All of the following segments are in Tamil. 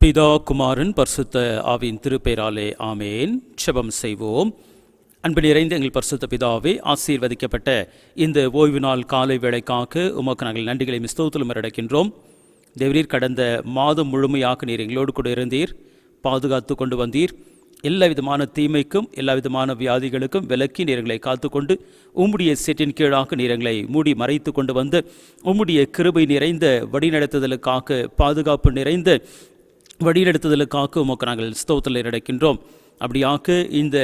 பிதா குமாரன் பரிசுத்த ஆவியின் திருப்பெயராலே ஆமேன். செபம் செய்வோம். அன்பு நிறைந்த எங்கள் பரிசுத்த பிதாவே, ஆசீர்வதிக்கப்பட்ட இந்த ஓய்வு நாள் காலை வேளைக்காக உமக்கு நாங்கள் நன்றிகளை ஸ்தோத்திரம் அடைக்கின்றோம். தேவரீர், கடந்த மாதம் முழுமையாக நீர் எங்களோடு கூட இருந்தீர், பாதுகாத்து கொண்டு வந்தீர். எல்லா விதமான தீமைக்கும் எல்லா விதமான வியாதிகளுக்கும் விலக்கி நீரங்களை காத்துக்கொண்டு உம்முடைய சேற்றின் கீழாக நீரங்களை மூடி மறைத்து கொண்டு வந்து உம்முடைய கிருபை நிறைந்த வழிநடத்துதலுக்காக, பாதுகாப்பு நிறைந்த வழிநடத்துதலுக்காக உமக்கு நாங்கள் ஸ்தோத்திரம் அடைக்கின்றோம். அப்படியாக இந்த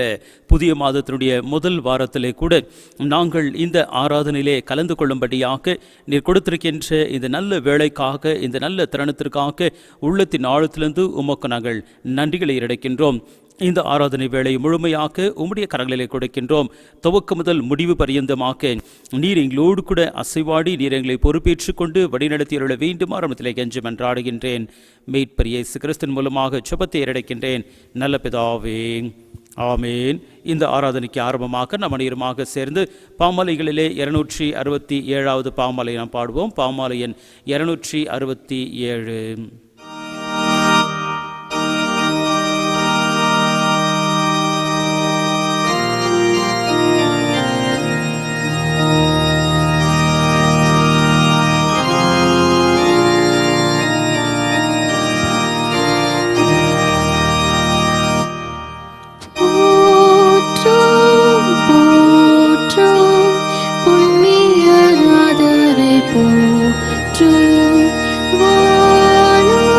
புதிய மாதத்தினுடைய முதல் வாரத்திலே கூட நாங்கள் இந்த ஆராதனையிலே கலந்து கொள்ளும்படியாக நீர் கொடுத்திருக்கின்ற இந்த நல்ல வேளைக்காக, இந்த நல்ல தருணத்திற்காக உள்ளத்தின் ஆழத்திலிருந்து உமக்கு நாங்கள் நன்றிகளை அடைக்கின்றோம். இந்த ஆராதனை வேளை முழுமையாக உம்முடைய கரங்களிலே கொடுக்கின்றோம். துவக்க முதல் முடிவு பரியந்தமாக நீர் எங்களோடு கூட அசைவாடி நீர் எங்களை பொறுப்பேற்று கொண்டு வழிநடத்தியருள வேண்டும் ஆரம்பத்திலே கெஞ்சி மன்றாடுகின்றேன். மீட்பர் இயேசு கிறிஸ்துவின் மூலமாக ஜெபத்தை ஏறெடுக்கின்றேன் நல்ல பிதாவே, ஆமேன். இந்த ஆராதனைக்கு ஆரம்பமாக நம் அனைவருமாக சேர்ந்து பாமாலைகளிலே 267வது பாமாலை நாம் பாடுவோம். பாமாலை எண் 267. வாழும்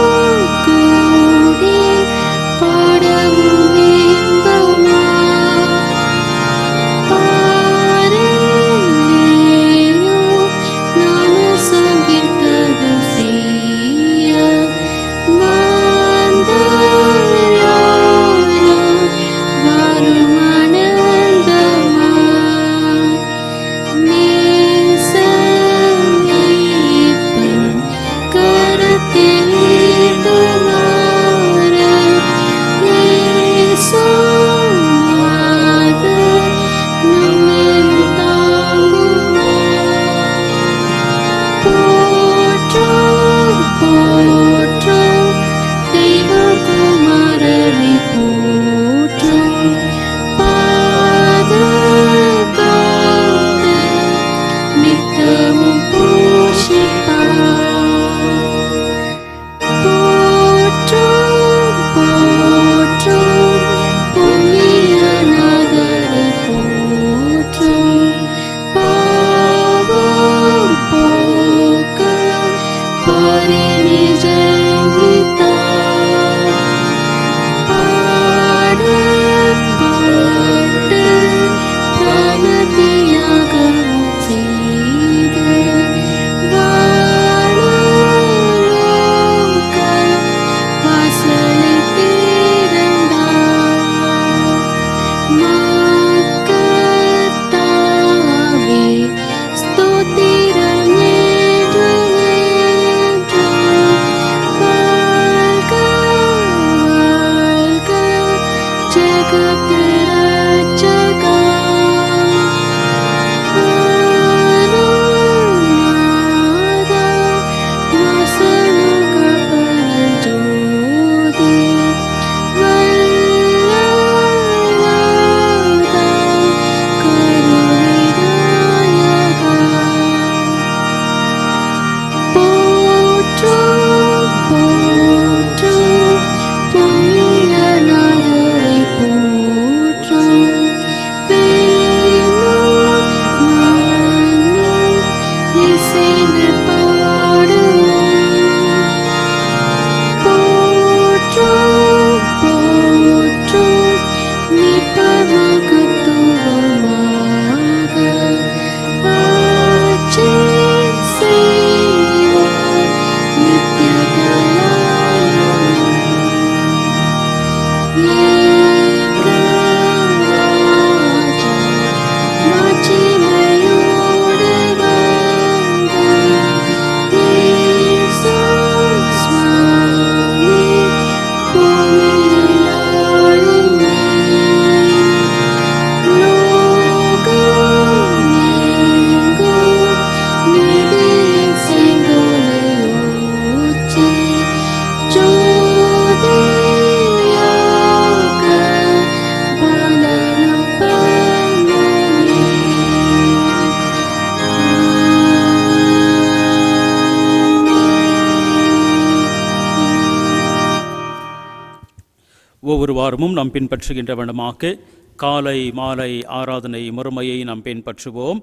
ஒவ்வொரு வாரமும் நாம் பின்பற்றுகின்ற வண்ணமாக காலை மாலை ஆராதனை முறைமையை நாம் பின்பற்றுவோம்.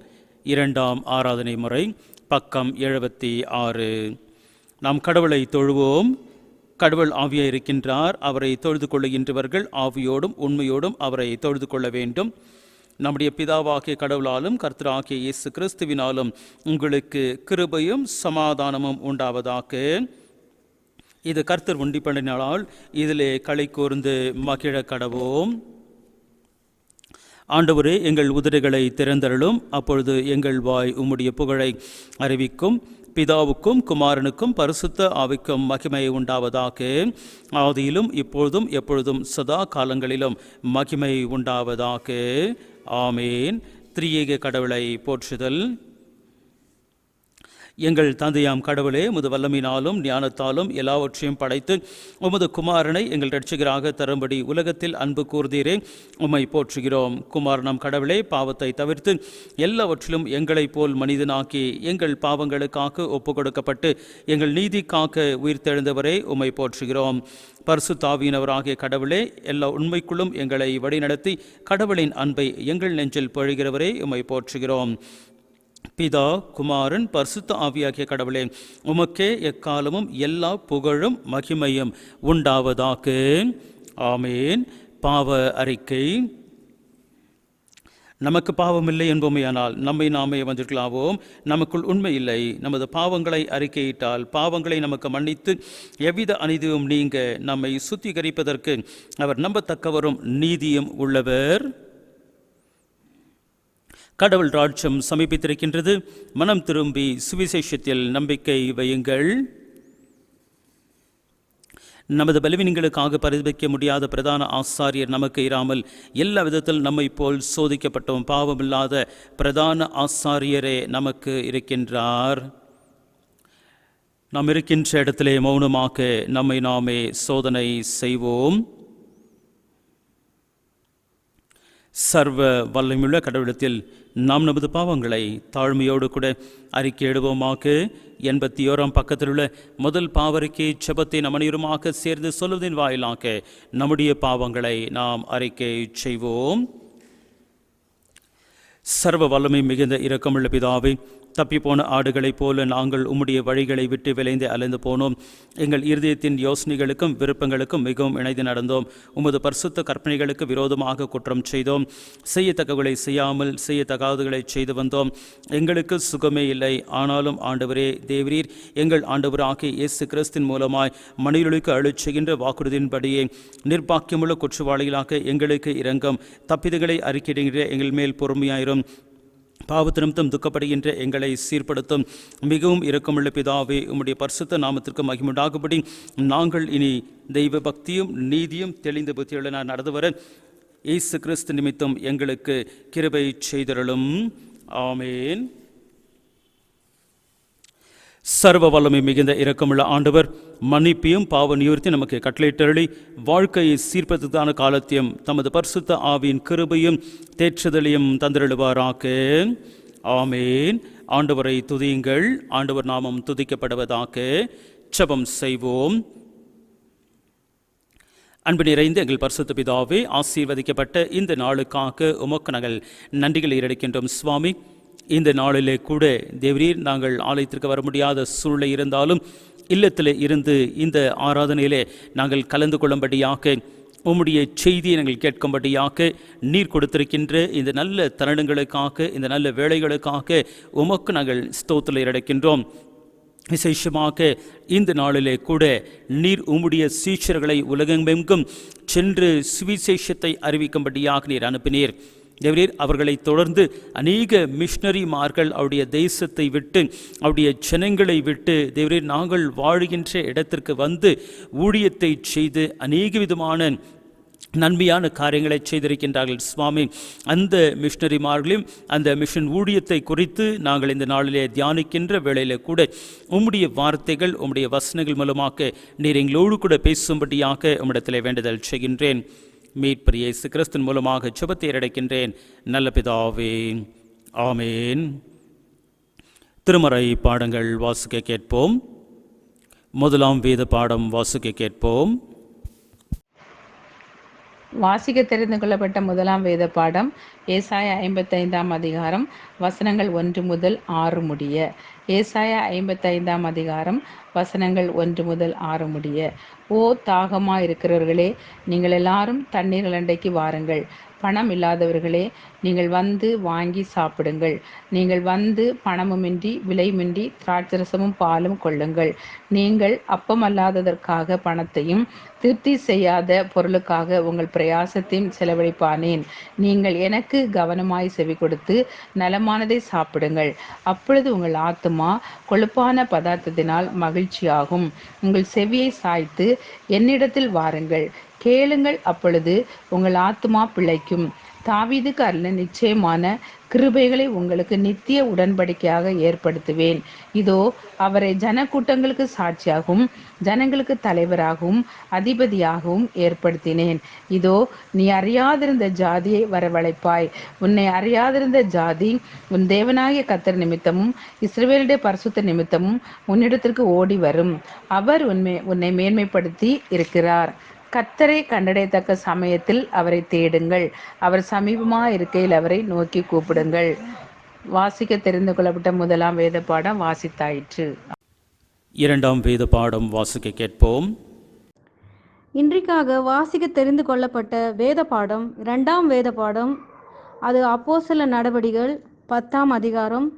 2ஆம் ஆராதனை முறை பக்கம் 76. நாம் கடவுளை தொழுவோம். கடவுள் ஆவியாக இருக்கின்றார். அவரை தொழுது கொள்ளுகின்றவர்கள் ஆவியோடும் உண்மையோடும் அவரை தொழுது கொள்ள வேண்டும். நம்முடைய பிதாவாகிய கடவுளாலும் கர்த்தராகிய இயேசு கிறிஸ்துவினாலும் உங்களுக்கு கிருபையும் சமாதானமும் உண்டாவதாக. இது கர்த்தர் உண்டி பண்ணினால் இதிலே களை கூர்ந்து மகிழ கடவோம். ஆண்டவரே, எங்கள் உதடுகளை திறந்தருளும், அப்பொழுது எங்கள் வாய் உம்முடைய புகழை அறிவிக்கும். பிதாவுக்கும் குமாரனுக்கும் பரிசுத்த ஆவிக்கும் மகிமை உண்டாவதாக. ஆதியிலும் இப்பொழுதும் எப்பொழுதும் சதா காலங்களிலும் மகிமை உண்டாவதாக. ஆமேன். திரியேக கடவுளை போற்றுதல். எங்கள் தந்தையாம் கடவுளே, உமது வல்லமையினாலும் ஞானத்தாலும் எல்லாவற்றையும் படைத்து உமது குமாரனை எங்கள் இரட்சகராக தரும்படி உலகத்தில் அன்பு கூர்ந்தீரே, உம்மை போற்றுகிறோம். குமாரனாம் கடவுளே, பாவத்தை தவிர்த்து எல்லாவற்றிலும் எங்களைப் போல் மனிதனாக்கி எங்கள் பாவங்களுக்காக ஒப்பு கொடுக்கப்பட்டு எங்கள் நீதிக்காக உயிர்த்தெழுந்தவரே, உம்மை போற்றுகிறோம். பரிசுத்த ஆவியானவராகிய கடவுளே, எல்லா உண்மைக்குள்ளும் எங்களை வழிநடத்தி கடவுளின் அன்பை எங்கள் நெஞ்சில் பொழிகிறவரே, உம்மை போற்றுகிறோம். பிதா குமாரன் பரிசுத்த ஆவியாகிய கடவுளே, உமக்கே எக்காலமும் எல்லா புகழும் மகிமையும் உண்டாவதாக. ஆமேன். பாவ அறிக்கை. நமக்கு பாவமில்லை என்போமையானால் நம்மை நாமே வஞ்சிக்கலாவோம். நமக்குள் உண்மை இல்லை. நமது பாவங்களை அறிக்கையிட்டால் பாவங்களை நமக்கு மன்னித்து எவ்வித அநீதியும் நீங்க நம்மை சுத்திகரிப்பதற்கு அவர் நம்பத்தக்கவரும் நீதியும் உள்ளவர். கடவுள் ராஜ்யம் சமீபித்திருக்கின்றது. மனம் திரும்பி சுவிசேஷத்தில் நம்பிக்கை வையுங்கள். நமது பலவீனங்களுக்காக பரிதபிக்க முடியாத பிரதான ஆசாரியர் நமக்கு இராமல் எல்லா விதத்தில் நம்மை போல் சோதிக்கப்பட்டோம் பாவமில்லாத பிரதான ஆசாரியரே நமக்கு இருக்கின்றார். நாம் இருக்கின்ற இடத்திலே மௌனமாக நம்மை நாமே சோதனை செய்வோம். சர்வ வல்லமையுள்ள கடவுளத்தில் நாம் நமது பாவங்களை தாழ்மையோடு கூட அறிக்கையிடுவோமாக. 81ஆம் பக்கத்தில் உள்ள முதல் பாவறிக்கை ஜெபத்தை நம் அனைவருமாக சேர்ந்து சொல்வதின் வாயிலாக நம்முடைய பாவங்களை நாம் அறிக்கை செய்வோம். சர்வ வல்லமை மிகுந்த இரக்கமுள்ள பிதாவே, தப்பிப்போன ஆடுகளைப் போல நாங்கள் உம்முடைய வழிகளை விட்டு விளைந்து அலைந்து போனோம். எங்கள் இருதயத்தின் யோசனைகளுக்கும் விருப்பங்களுக்கும் மிகவும் இணைந்து நடந்தோம். உமது பரிசுத்த கற்பனைகளுக்கு விரோதமாக குற்றம் செய்தோம். செய்யத்தக்கவர்களை செய்யாமல் செய்யத்தகாதவர்களை செய்து வந்தோம். எங்களுக்கு சுகமே இல்லை. ஆனாலும் ஆண்டவரே தேவரீர் எங்கள் ஆண்டவராகிய இயேசு கிறிஸ்தின் மூலமாய் மனிதர்களுக்கு அருளச் செய்கின்ற வாக்குறுதியின்படியே நிர்பாக்கியமுள்ள குற்றவாளிகளாக எங்களுக்கு இரங்கும். தப்பிதங்களை அறிக்கையிடுகின்ற எங்கள் மேல் பொறுமையாயிரும். பாவத்தினிமித்தம் துக்கப்படுகின்ற எங்களை சீர்படுத்தும். மிகவும் இரக்கமுள்ள பிதாவே, உம்முடைய பரிசுத்த நாமத்திற்கு மகிமுண்டாகும்படி நாங்கள் இனி தெய்வ பக்தியும் நீதியும் தெளிந்த புத்தியுள்ள நடந்து வர இயேசு கிறிஸ்து நிமித்தம் எங்களுக்கு கிருபை செய்தருளும். ஆமேன். சர்வ வல்லமை மிகுந்த இரக்கமுள்ள ஆண்டவர் மன்னிப்பையும் பாவ நிவர்த்தி நமக்கு கட்டளையிட்டருளி வாழ்க்கையை சீர்படுத்தான காலத்தையும் தமது பரிசுத்த ஆவியின் கிருபையும் தேற்றுதலையும் தந்திருவாராக. ஆமேன். ஆண்டவரை துதியுங்கள். ஆண்டவர் நாமம் துதிக்கப்படுவதாக. ஜெபம் செய்வோம். அன்பு நிறைந்த எங்கள் பரிசுத்த பிதாவே, ஆசீர்வதிக்கப்பட்ட இந்த நாளுக்காக உமக்கு நாங்கள் நன்றிகளை ஏறெடுக்கின்றோம். சுவாமி, இந்த நாளிலே கூட தேவரீர் நாங்கள் ஆலயத்திற்கு வர முடியாத சூழ்நிலை இருந்தாலும் இல்லத்தில் இருந்து இந்த ஆராதனையிலே நாங்கள் கலந்து கொள்ளும்படியாக உம்முடைய செய்தியை நாங்கள் கேட்கும்படியாக நீர் கொடுத்திருக்கின்ற இந்த நல்ல தருணங்களுக்காக இந்த நல்ல வேளைகளுக்காக உமக்கு நாங்கள் ஸ்தோத்திரம் ஏறெடுக்கின்றோம். விசேஷமாக இந்த நாளிலே கூட நீர் உம்முடைய சீஷர்களை உலகமெங்கும் சென்று சுவிசேஷத்தை அறிவிக்கும்படியாக நீர் அனுப்பினீர். தேவரீர் அவர்களை தொடர்ந்து அநேக மிஷனரிமார்கள் அவருடைய தேசத்தை விட்டு அவருடைய ஜனங்களை விட்டு தேவரீர் நாங்கள் வாழ்கின்ற இடத்திற்கு வந்து ஊழியத்தை செய்து அநேக விதமான நன்மையான காரியங்களை செய்திருக்கின்றார்கள். சுவாமி, அந்த மிஷனரிமார்களையும் அந்த மிஷன் ஊழியத்தை குறித்து நாங்கள் இந்த நாளிலே தியானிக்கின்ற வேளையில் கூட உம்முடைய வார்த்தைகள் உம்முடைய வசனங்கள் மூலமாக நீர் எங்களோடு கூட பேசும்படியாக உம்மிடத்தில் வேண்டுதல் செய்கின்றேன். மீட்பர் இயேசு கிறிஸ்துவின் மூலமாக ஜெபத்தை ஏறெடுக்கின்றேன் நல்ல பிதாவே. ஆமேன். திருமறை பாடங்கள் வாசிக்க கேட்போம். முதலாம் வேத பாடம் வாசிக்க கேட்போம். வாசிக்க தெரிந்து கொள்ளப்பட்ட முதலாம் வேத பாடம் ஏசாயா 55ஆம் அதிகாரம் வசனங்கள் 1 முதல் 6 முடிய. ஏசாயா 55ஆம் அதிகாரம் வசனங்கள் 1 முதல் 6 முடிய. ஓ தாகமாயிருக்கிறவர்களே, நீங்கள் எல்லாரும் தண்ணீர் அண்டைக்கு வாருங்கள். பணம் இல்லாதவர்களே, நீங்கள் வந்து வாங்கி சாப்பிடுங்கள். நீங்கள் வந்து பணமுமின்றி விலையுமின்றி திராட்சரசமும் பாலும் கொள்ளுங்கள். நீங்கள் அப்பமல்லாததற்காக பணத்தையும் திருப்தி செய்யாத பொருளுக்காக உங்கள் பிரயாசத்தையும் செலவழிப்பானேன். நீங்கள் எனக்கு கவனமாய் செவி கொடுத்து நலமானதை சாப்பிடுங்கள். அப்பொழுது உங்கள் ஆத்துமா கொழுப்பான பதார்த்தத்தினால் மகிழ்ச்சியாகும். உங்கள் செவியை சாய்த்து என்னிடத்தில் வாருங்கள், கேளுங்கள், அப்பொழுது உங்கள் ஆத்துமா பிழைக்கும். தாவீதுக்கு அருளின நிச்சயமான கிருபைகளை உங்களுக்கு நித்திய உடன்படிக்கையாக ஏற்படுத்துவேன். இதோ, அவரை ஜனக்கூட்டங்களுக்கு சாட்சியாகவும் ஜனங்களுக்கு தலைவராகவும் அதிபதியாகவும் ஏற்படுத்தினேன். இதோ, நீ அறியாதிருந்த ஜாதியை வரவழைப்பாய். உன்னை அறியாதிருந்த ஜாதி உன் தேவனாகிய கர்த்தர் நிமித்தமும் இஸ்ரவேலுடைய பரிசுத்த நிமித்தமும் உன்னிடத்திற்கு ஓடி வரும். அவர் உன்னை மேன்மைப்படுத்தி இருக்கிறார். கர்த்தரை கண்டடையத்தக்க சமயத்தில் அவரை தேடுங்கள். அவர் சமீபமாக இருக்கையில் அவரை நோக்கி கூப்பிடுங்கள். வாசிக்க தெரிந்து கொள்ளப்பட்ட முதலாம் வேத பாடம் வாசித்தாயிற்று. இரண்டாம் வேத பாடம் வாசிக்க கேட்போம். இன்றைக்காக வாசிக்க தெரிந்து கொள்ளப்பட்ட வேத பாடம் இரண்டாம் வேத பாடம். அது அப்போஸ்தல நடபடிகள் 10ஆம் அதிகாரம்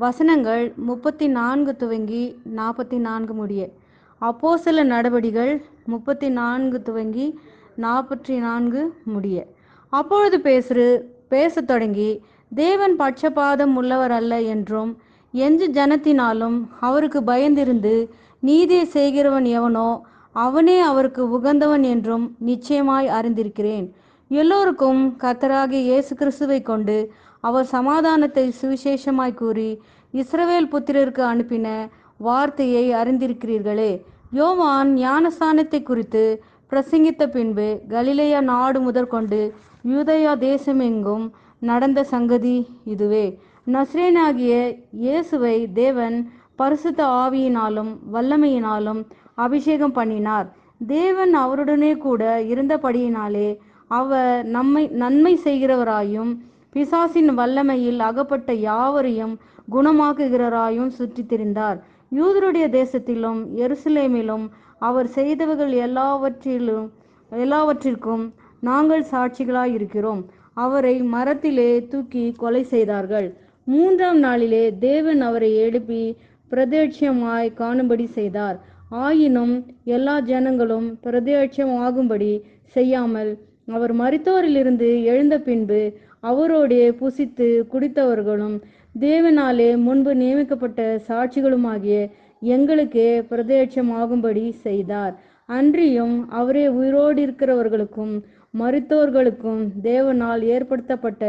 வசனங்கள் 34 துவங்கி 44 முடிய. அப்போஸ்தல நடபடிகள் 34 துவங்கி 44 முடிய. அப்பொழுது பேசத் தொடங்கி, தேவன் பட்சபாதம் உள்ளவர் அல்ல என்றும், எந்த ஜனத்தினாலும் அவருக்கு பயந்திருந்து நீதியை செய்கிறவன் எவனோ அவனே அவருக்கு உகந்தவன் என்றும் நிச்சயமாய் அறிந்திருக்கிறேன். எல்லோருக்கும் கர்த்தராகிய இயேசு கிறிஸ்துவை கொண்டு அவர் சமாதானத்தை சுவிசேஷமாய் கூறி இஸ்ரவேல் புத்திரருக்கு அனுப்பின வார்த்தையை அறிந்திருக்கிறீர்களே. யோவான் ஞானஸ்நானத்தை குறித்து பிரசங்கித்த பின்பு கலிலேயா நாடு முதற்கொண்டு யூதேயா தேசமெங்கும் நடந்த சங்கதி இதுவே. நசரேயனாகிய இயேசுவை தேவன் பரிசுத்த ஆவியினாலும் வல்லமையினாலும் அபிஷேகம் பண்ணினார். தேவன் அவருடனே கூட இருந்தபடியினாலே அவர் நன்மை செய்கிறவராயும் பிசாசின் வல்லமையில் அகப்பட்ட யாவரையும் குணமாக்குகிறவராயும் சுற்றி திரிந்தார். யூதருடைய தேசத்திலும் எருசலேமிலும் அவர் செய்தவர்கள் எல்லாவற்றிற்கும் நாங்கள் சாட்சிகளாய் இருக்கிறோம். அவரை மரத்திலே தூக்கி கொலை செய்தார்கள். 3ஆம் நாளிலே தேவன் அவரை எழுப்பி பிரத்யட்சமாய் காணும்படி செய்தார். ஆயினும் எல்லா ஜனங்களும் பிரத்யட்சம் ஆகும்படி செய்யாமல் அவர் மரித்தோரிலிருந்து எழுந்த பின்பு அவரோடே புசித்து குடித்தவர்களும் தேவனாலே முன்பு நியமிக்கப்பட்ட சாட்சிகளுமாகிய எங்களுக்கே பிரத்யட்சம் ஆகும்படி செய்தார். அன்றியும் அவரே உயிரோடு இருக்கிறவர்களுக்கும் மரித்தோர்களுக்கும் தேவனால் ஏற்படுத்தப்பட்ட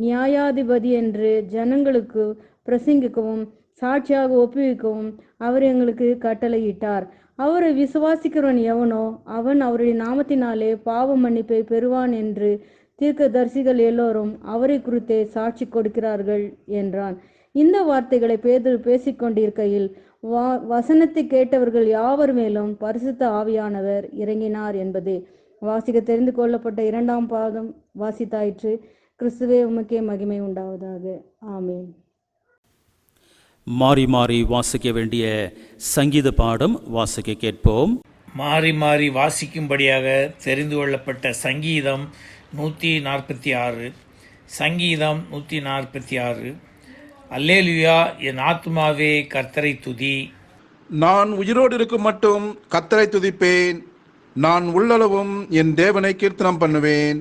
நியாயாதிபதி என்று ஜனங்களுக்கு பிரசங்கிக்கவும் சாட்சியாக ஒப்புவிக்கவும் அவர் எங்களுக்கு கட்டளையிட்டார். அவரை விசுவாசிக்கிறவன் எவனோ அவன் அவருடைய நாமத்தினாலே பாவ மன்னிப்பை பெறுவான் என்று தீர்க்கதரிசிகள் எல்லோரும் அவரை குறித்தே சாட்சி கொடுக்கிறார்கள் என்றான். இந்த வார்த்தைகளை பேதுரு பேசிக்கொண்டிருக்கையில் வசனத்தை கேட்டவர்கள் யாவர் மேலும் பரிசுத்த ஆவியானவர் இறங்கினார் என்பது வாசிக்க தெரிந்து கொள்ளப்பட்ட இரண்டாம் பாதம் வாசித்தாயிற்று. கிறிஸ்துவே உமக்கே மகிமை உண்டாவதாக. ஆமென். மாறி மாறி வாசிக்க வேண்டிய சங்கீத பாடம் வாசிக்க கேட்போம். மாறி மாறி வாசிக்கும்படியாக தெரிந்து கொள்ளப்பட்ட சங்கீதம் 146. சங்கீதம் 146. அல்லேலுயா, என் ஆத்துமாவே கர்த்தரை துதி. நான் உயிரோடு இருக்கும் மட்டும் கர்த்தரை துதிப்பேன். நான் உள்ளளவும் என் தேவனை கீர்த்தனம் பண்ணுவேன்.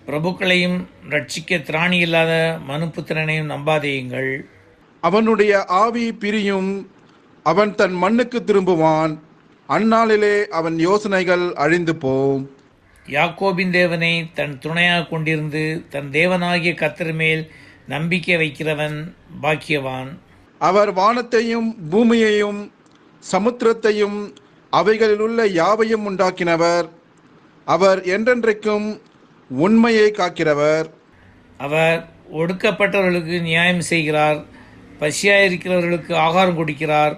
பிரபுக்களையும் ரட்சிக்க திராணி இல்லாத மனுபுத்திரனையும் நம்பாதேயுங்கள். அவனுடைய ஆவி பிரியும், அவன் தன் மண்ணுக்கு திரும்புவான். அந்நாளிலே அவன் யோசனைகள் அழிந்து போம். யாக்கோபின் தேவனை தன் துணையாக கொண்டிருந்து தன் தேவனாகிய கர்த்தர் மேல் நம்பிக்கை வைக்கிறவன் பாக்கியவான். அவர் வானத்தையும் பூமியையும் சமுத்திரத்தையும் அவைகளிலுள்ள யாவையும் உண்டாக்கினவர். அவர் என்றென்றைக்கும் உண்மையை காக்கிறவர். அவர் ஒடுக்கப்பட்டவர்களுக்கு நியாயம் செய்கிறார். பசியாயிருக்கிறவர்களுக்கு ஆகாரம் கொடுக்கிறார்.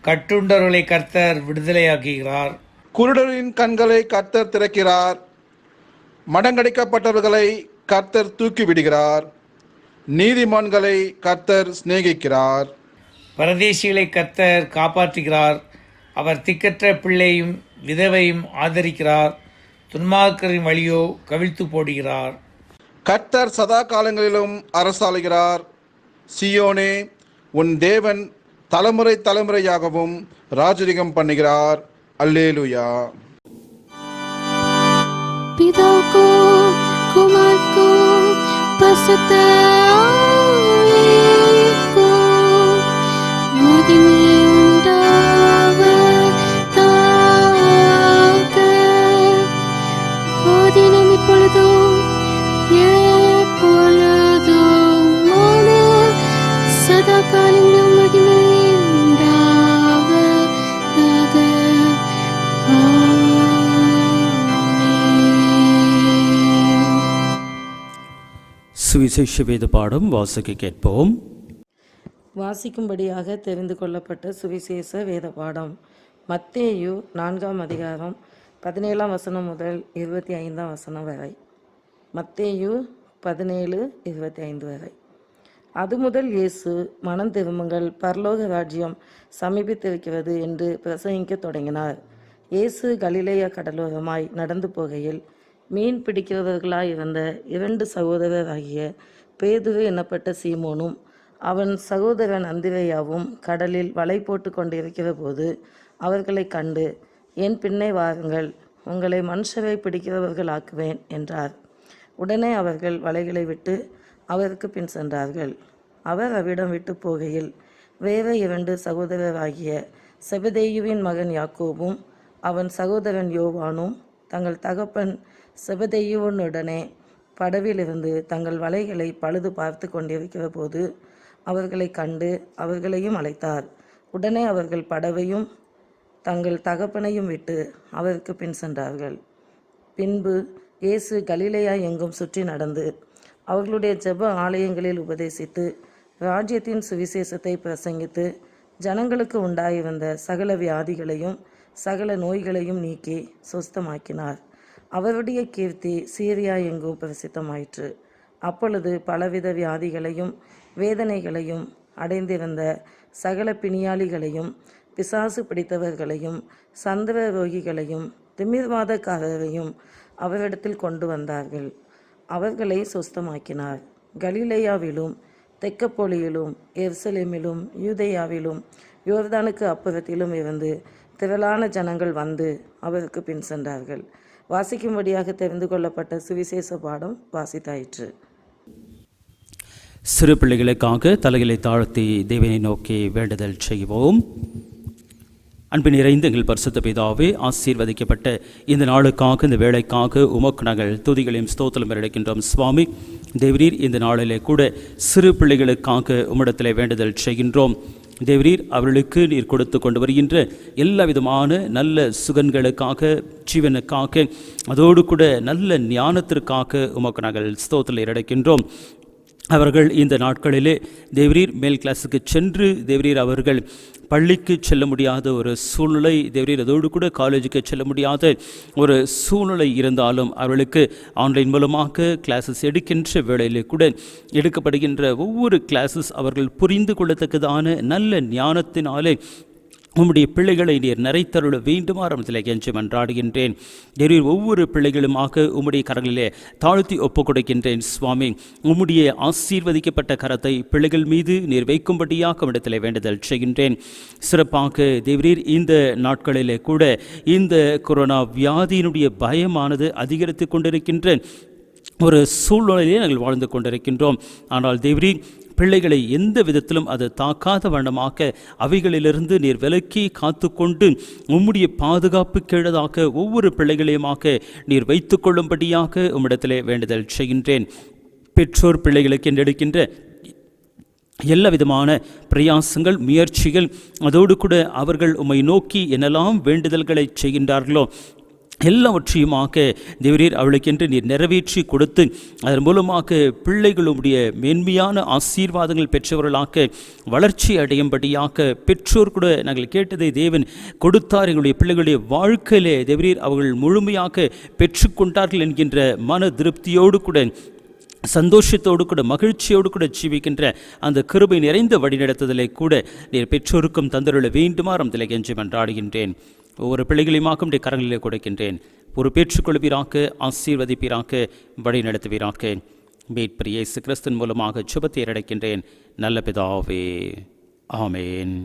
கட்டுண்டவர்களை கர்த்தர் விடுதலையாக்குகிறார். குருடரின் கண்களை கர்த்தர் திறக்கிறார். மடங்கடிக்கப்பட்டவர்களை கர்த்தர் தூக்கி விடுகிறார். நீதிமான்களை கர்த்தர் சிநேகிக்கிறார். பரதேசிகளை கர்த்தர் காப்பாற்றுகிறார். அவர் திக்கற்ற பிள்ளையும் விதவையும் ஆதரிக்கிறார். துன்மார்க்கரின் வழியோ கவிழ்த்து போடுகிறார். கர்த்தர் சதா காலங்களிலும் அரசாளுகிறார். சியோனே, உன் தேவன் தலைமுறை தலைமுறையாகவும் ராஜரிகம் பண்ணுகிறார். அல்லேலூயா. பிதாக்கோ குமார்க்கோ பரிசுத்த ஆவிக்கோ மகிமை உண்டாவதாக. ஆதியிலும் இப்பொழுதும் எப்பொழுதுமான சதா காலங்களிலும் மகிமை உண்டாவதாக. சுவிசேஷ வேத பாடம் வாசிக்க கேட்போம். வாசிக்கும்படியாக தெரிந்து கொள்ளப்பட்ட சுவிசேஷ வேத பாடம் மத்தேயு 4 அதிகாரம் 17 முதல் 25 வரை. மத்தேயு 17:25 வரை. அது முதல் இயேசு, மனம் திரும்புங்கள், பரலோக ராஜ்யம் சமீபித்திருக்கிறது என்று பிரசங்கிக்க தொடங்கினார். இயேசு கலிலேயா கடலோரமாய் நடந்து போகையில் மீன் பிடிக்கிறவர்களாய் இருந்த 2 சகோதரராகிய பேதுரு என்னப்பட்ட சீமோனும் அவன் சகோதரன் அந்திரேயாவும் கடலில் வலை போட்டு கொண்டிருக்கிற போது அவர்களை கண்டு, என் பின்னே வாருங்கள், உங்களை மனுஷரை பிடிக்கிறவர்களாக்குவேன் என்றார். உடனே அவர்கள் வலைகளை விட்டு அவருக்கு பின் சென்றார்கள். அவர் அவ்விடம் விட்டு போகையில் வேறு 2 சகோதரராகிய செபதேயுவின் மகன் யாக்கோபும் அவன் சகோதரன் யோவானும் தங்கள் தகப்பன் செபதேயுவுடனே படவிலிருந்து தங்கள் வலைகளை பழுது பார்த்து கொண்டிருக்கிற போது அவர்களை கண்டு அவர்களையும் அழைத்தார். உடனே அவர்கள் படவையும் தங்கள் தகப்பனையும் விட்டு அவருக்கு பின் சென்றார்கள். பின்பு இயேசு கலிலேயா எங்கும் சுற்றி நடந்து அவர்களுடைய ஜெப ஆலயங்களில் உபதேசித்து ராஜ்யத்தின் சுவிசேஷத்தை பிரசங்கித்து ஜனங்களுக்கு உண்டாயிருந்த சகல வியாதிகளையும் சகல நோய்களையும் நீக்கி சுஸ்தமாக்கினார். அவருடைய கீர்த்தி சீரியா எங்கும் பிரசித்தமாயிற்று. அப்பொழுது பலவித வியாதிகளையும் வேதனைகளையும் அடைந்திருந்த சகல பிணியாளிகளையும் பிசாசு பிடித்தவர்களையும் சந்திர ரோகிகளையும் திமிர்வாதக்காரரையும் அவரிடத்தில் கொண்டு வந்தார்கள். அவர்களை சுஸ்தமாக்கினார். கலிலேயாவிலும் தெக்கப்பொலியிலும் எருசலேமிலும் யூதேயாவிலும் யோர்தானுக்கு அப்புறத்திலும் இருந்து திரளான ஜனங்கள் வந்து அவருக்கு பின் சென்றார்கள். வாசிக்கும்படியாக தெரிந்து கொள்ளப்பட்ட சுவிசேஷ பாடம் வாசித்தாயிற்று. சிறு பிள்ளைகளுக்காக தலைகளை தாழ்த்தி தேவனை நோக்கி வேண்டுதல் செய்வோம். அன்பு நிறைந்த எங்கள் பரிசுத்த பிதாவே, ஆசீர்வதிக்கப்பட்ட இந்த நாளுக்காக, இந்த வேளைக்காக உமக்கு நாங்கள் துதிகளையும் ஸ்தோத்திரம் எடுக்கின்றோம். சுவாமி தேவரீர், இந்த நாளிலே கூட சிறு பிள்ளைகளுக்காக உம்மிடத்தில் வேண்டுதல் செய்கின்றோம். தேவரீர், அவர்களுக்கு நீர் கொடுத்து கொண்டு வருகின்ற எல்லா விதமான நல்ல சுகன்களுக்காக, ஜீவனுக்காக, அதோடு கூட நல்ல ஞானத்திற்காக உமக்கு நாங்கள் ஸ்தோத்திரம் எடுக்கின்றோம். அவர்கள் இந்த நாட்களிலே தேவரீர் மேல் கிளாஸுக்கு சென்று தேவரீர் அவர்கள் பள்ளிக்கு செல்ல முடியாத ஒரு சூழ்நிலை, தேவரீர் அதோடு கூட காலேஜுக்கு செல்ல முடியாத ஒரு சூழ்நிலை இருந்தாலும் அவர்களுக்கு ஆன்லைன் மூலமாக கிளாஸஸ் எடுக்கின்ற வேளையிலே கூட எடுக்கப்படுகின்ற ஒவ்வொரு கிளாஸஸ் அவர்கள் புரிந்து கொள்ளத்தக்கதான நல்ல ஞானத்தினாலே உம்முடைய பிள்ளைகளை நீர் நிறைத்தருள வேண்டும் ஆரம்பத்தில் கெஞ்சி மன்றாடுகின்றேன். தேவரீர், ஒவ்வொரு பிள்ளைகளுமாக உம்முடைய கரங்களிலே தாழ்த்தி ஒப்புக் கொடுக்கின்றேன். சுவாமி, உம்முடைய ஆசீர்வதிக்கப்பட்ட கரத்தை பிள்ளைகள் மீது நீர் வைக்கும்படியாக இடத்திலே வேண்டுதல் செய்கின்றேன். சிறப்பாக தேவரீர், இந்த நாட்களிலே கூட இந்த கொரோனா வியாதியினுடைய பயமானது அதிகரித்து கொண்டிருக்கின்ற ஒரு சூழ்நிலையிலே நாங்கள் வாழ்ந்து கொண்டிருக்கின்றோம். ஆனால் தேவரீர், பிள்ளைகளை எந்த விதத்திலும் அது தாக்காத வண்ணமாக அவைகளிலிருந்து நீர் விலக்கி காத்து கொண்டு உம்முடைய பாதுகாப்பு கீழதாக ஒவ்வொரு பிள்ளைகளையுமாக நீர் வைத்து கொள்ளும்படியாக உம்மிடத்திலே வேண்டுதல் செய்கின்றேன். பெற்றோர் பிள்ளைகளுக்கு எடுக்கின்ற எல்லா விதமான பிரயாசங்கள், முயற்சிகள், அதோடு கூட அவர்கள் உம்மை நோக்கி என்னெல்லாம் வேண்டுதல்களை செய்கின்றார்களோ எல்லாவற்றையுமாக தேவரீர் அவளுக்கென்று நீர் நிறைவேற்றி கொடுத்து அதன் மூலமாக பிள்ளைகளுடைய மேன்மையான ஆசீர்வாதங்கள் பெற்றவர்களாக வளர்ச்சி அடையும்படியாக பெற்றோர் கூட நாங்கள் கேட்டதை தேவன் கொடுத்தார். எங்களுடைய பிள்ளைகளுடைய வாழ்க்கையிலே தேவரீர் அவர்கள் முழுமையாக பெற்றுக்கொண்டார்கள் என்கின்ற மன திருப்தியோடு கூட, சந்தோஷத்தோடு கூட, மகிழ்ச்சியோடு கூட ஜீவிக்கின்ற அந்த கிருபை நிறைந்த வழிநடத்துதலை கூட நீர் பெற்றோருக்கும் தந்தருள வேண்டுமாறு அதிலே கெஞ்சி மன்றாடுகின்றேன். ஒவ்வொரு பிள்ளைகளையுமாக உடைய கரங்களிலே கொடுக்கின்றேன். பொறுப்பேற்றுக் கொள்வீராக, ஆசீர்வதிப்பீராக, வழி நடத்துவீராக. மீட்பர் இயேசு கிறிஸ்துவின் மூலமாக சுபத்தை அடைக்கின்றேன் நல்ல பிதாவே, ஆமேன்.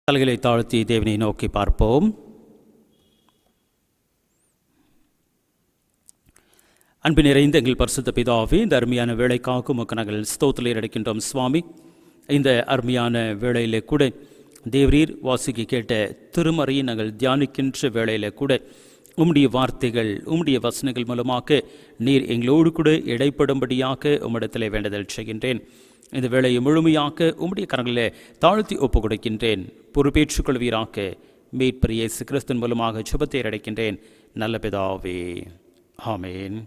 தலைகளை தாழ்த்தி தேவனை நோக்கி பார்ப்போம். அன்பு நிறைந்த எங்கள் பரிசுத்த பிதாவே, இந்த அருமையான வேலைக்காக உமக்கு நாங்கள் ஸ்தோத்திரம் அடைக்கின்றோம் சுவாமி. இந்த அருமையான வேளையிலே கூட தேவரீர் வாசிக்க கேட்ட திருமறையை நாங்கள் தியானிக்கின்ற வேளையிலே கூட உம்முடைய வார்த்தைகள், உம்முடைய வசனங்கள் மூலமாக நீர் எங்களோடு கூட இடைப்படும்படியாக உம்மிடத்திலே வேண்டுதல் செய்கின்றேன். இந்த வேளையை முழுமையாக உம்முடைய கரங்களிலே தாழ்த்தி ஒப்புக் கொடுக்கின்றேன். பொறுப்பேற்றுக் கொள்வீராக. மீட்பர் இயேசு கிறிஸ்துவின் மூலமாக சுபத்தை அடைக்கின்றேன் நல்ல பிதாவே, ஆமேன்.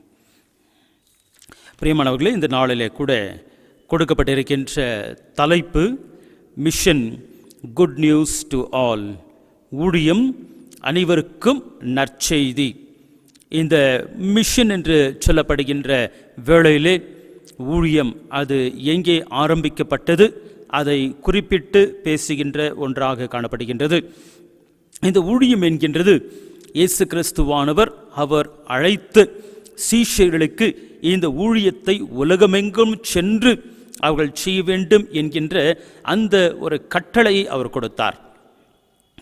பிரியமானவர்களே, இந்த நாளிலே கூட கொடுக்கப்பட்டிருக்கின்ற தலைப்பு mission good news to all, ஊழியம் அனைவருக்கும் நற்செய்தி. இந்த மிஷன் என்று சொல்லப்படுகின்ற வேளையிலே ஊழியம் அது எங்கே ஆரம்பிக்கப்பட்டது அதை குறிப்பிட்டு பேசுகின்ற ஒன்றாக காணப்படுகின்றது. இந்த ஊழியம் என்கின்றது இயேசு கிறிஸ்துவானவர் அவர் அழைத்து சீஷர்களுக்கு இந்த ஊழியத்தை உலகமெங்கும் சென்று அவர்கள் செய்ய வேண்டும் என்கின்ற அந்த ஒரு கட்டளையை அவர் கொடுத்தார்.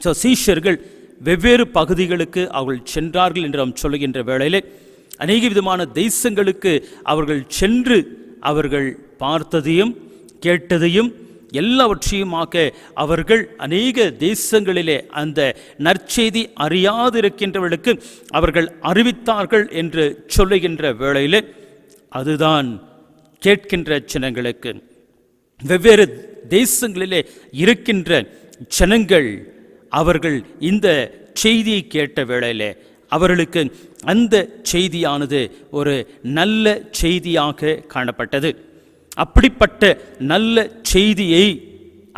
ஸோ சீஷர்கள் வெவ்வேறு பகுதிகளுக்கு அவர்கள் சென்றார்கள் என்று நாம் சொல்லுகின்ற வேளையிலே அநேக விதமான தேசங்களுக்கு அவர்கள் சென்று அவர்கள் பார்த்ததையும் கேட்டதையும் எல்லாவற்றையுமாக அவர்கள் அநேக தேசங்களிலே அந்த நற்செய்தி அறியாதிருக்கின்றவர்களுக்கு அவர்கள் அறிவித்தார்கள் என்று சொல்லுகின்ற வேளையிலே அதுதான் கேட்கின்ற ஜனங்களுக்கு, வெவ்வேறு தேசங்களிலே இருக்கின்ற ஜனங்கள் அவர்கள் இந்த செய்தியை கேட்ட வேளையிலே அவர்களுக்கு அந்த செய்தியானது ஒரு நல்ல செய்தியாக காணப்பட்டது. அப்படிப்பட்ட நல்ல செய்தியை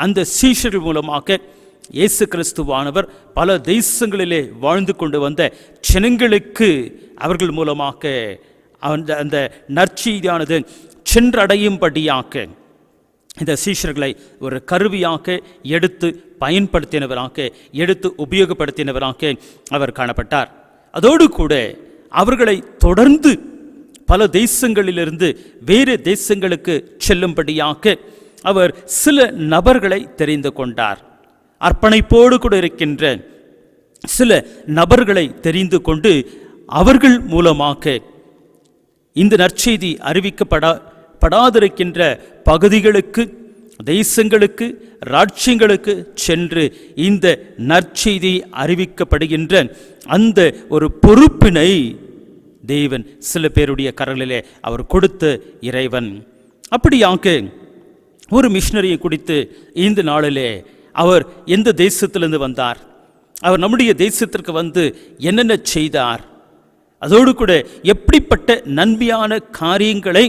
அந்த சீஷர்கள் மூலமாக இயேசு கிறிஸ்துவானவர் பல தேசங்களிலே வாழ்ந்து கொண்டு வந்த ஜனங்களுக்கு அவர்கள் மூலமாக அந்த நற்செய்தியானது சென்றடையும்படியாக இந்த சீஷர்களை ஒரு கருவியாக எடுத்து பயன்படுத்தினவராக, எடுத்து உபயோகப்படுத்தினவராக அவர் காணப்பட்டார். அதோடு கூட அவர்களை தொடர்ந்து பல தேசங்களிலிருந்து வேறு தேசங்களுக்கு செல்லும்படியாக அவர் சில நபர்களை தெரிந்து கொண்டார். அர்ப்பணிப்போடு கூட இருக்கின்ற சில நபர்களை தெரிந்து கொண்டு அவர்கள் மூலமாக இந்த நற்செய்தி அறிவிக்கப்படாதிருக்கின்ற பகுதிகளுக்கு, தேசங்களுக்கு, ராஜ்யங்களுக்கு சென்று இந்த நற்செய்தி அறிவிக்கப்படுகின்ற அந்த ஒரு பொறுப்பினை தேவன் சில பேருடைய கரங்களிலே அவர் கொடுத்த இறைவன். அப்படியாக ஒரு மிஷனரியை குறித்து இந்த நாளிலே அவர் எந்த தேசத்திலிருந்து வந்தார், அவர் நம்முடைய தேசத்திற்கு வந்து என்னென்ன செய்தார், அதோடு கூட எப்படிப்பட்ட நன்மையான காரியங்களை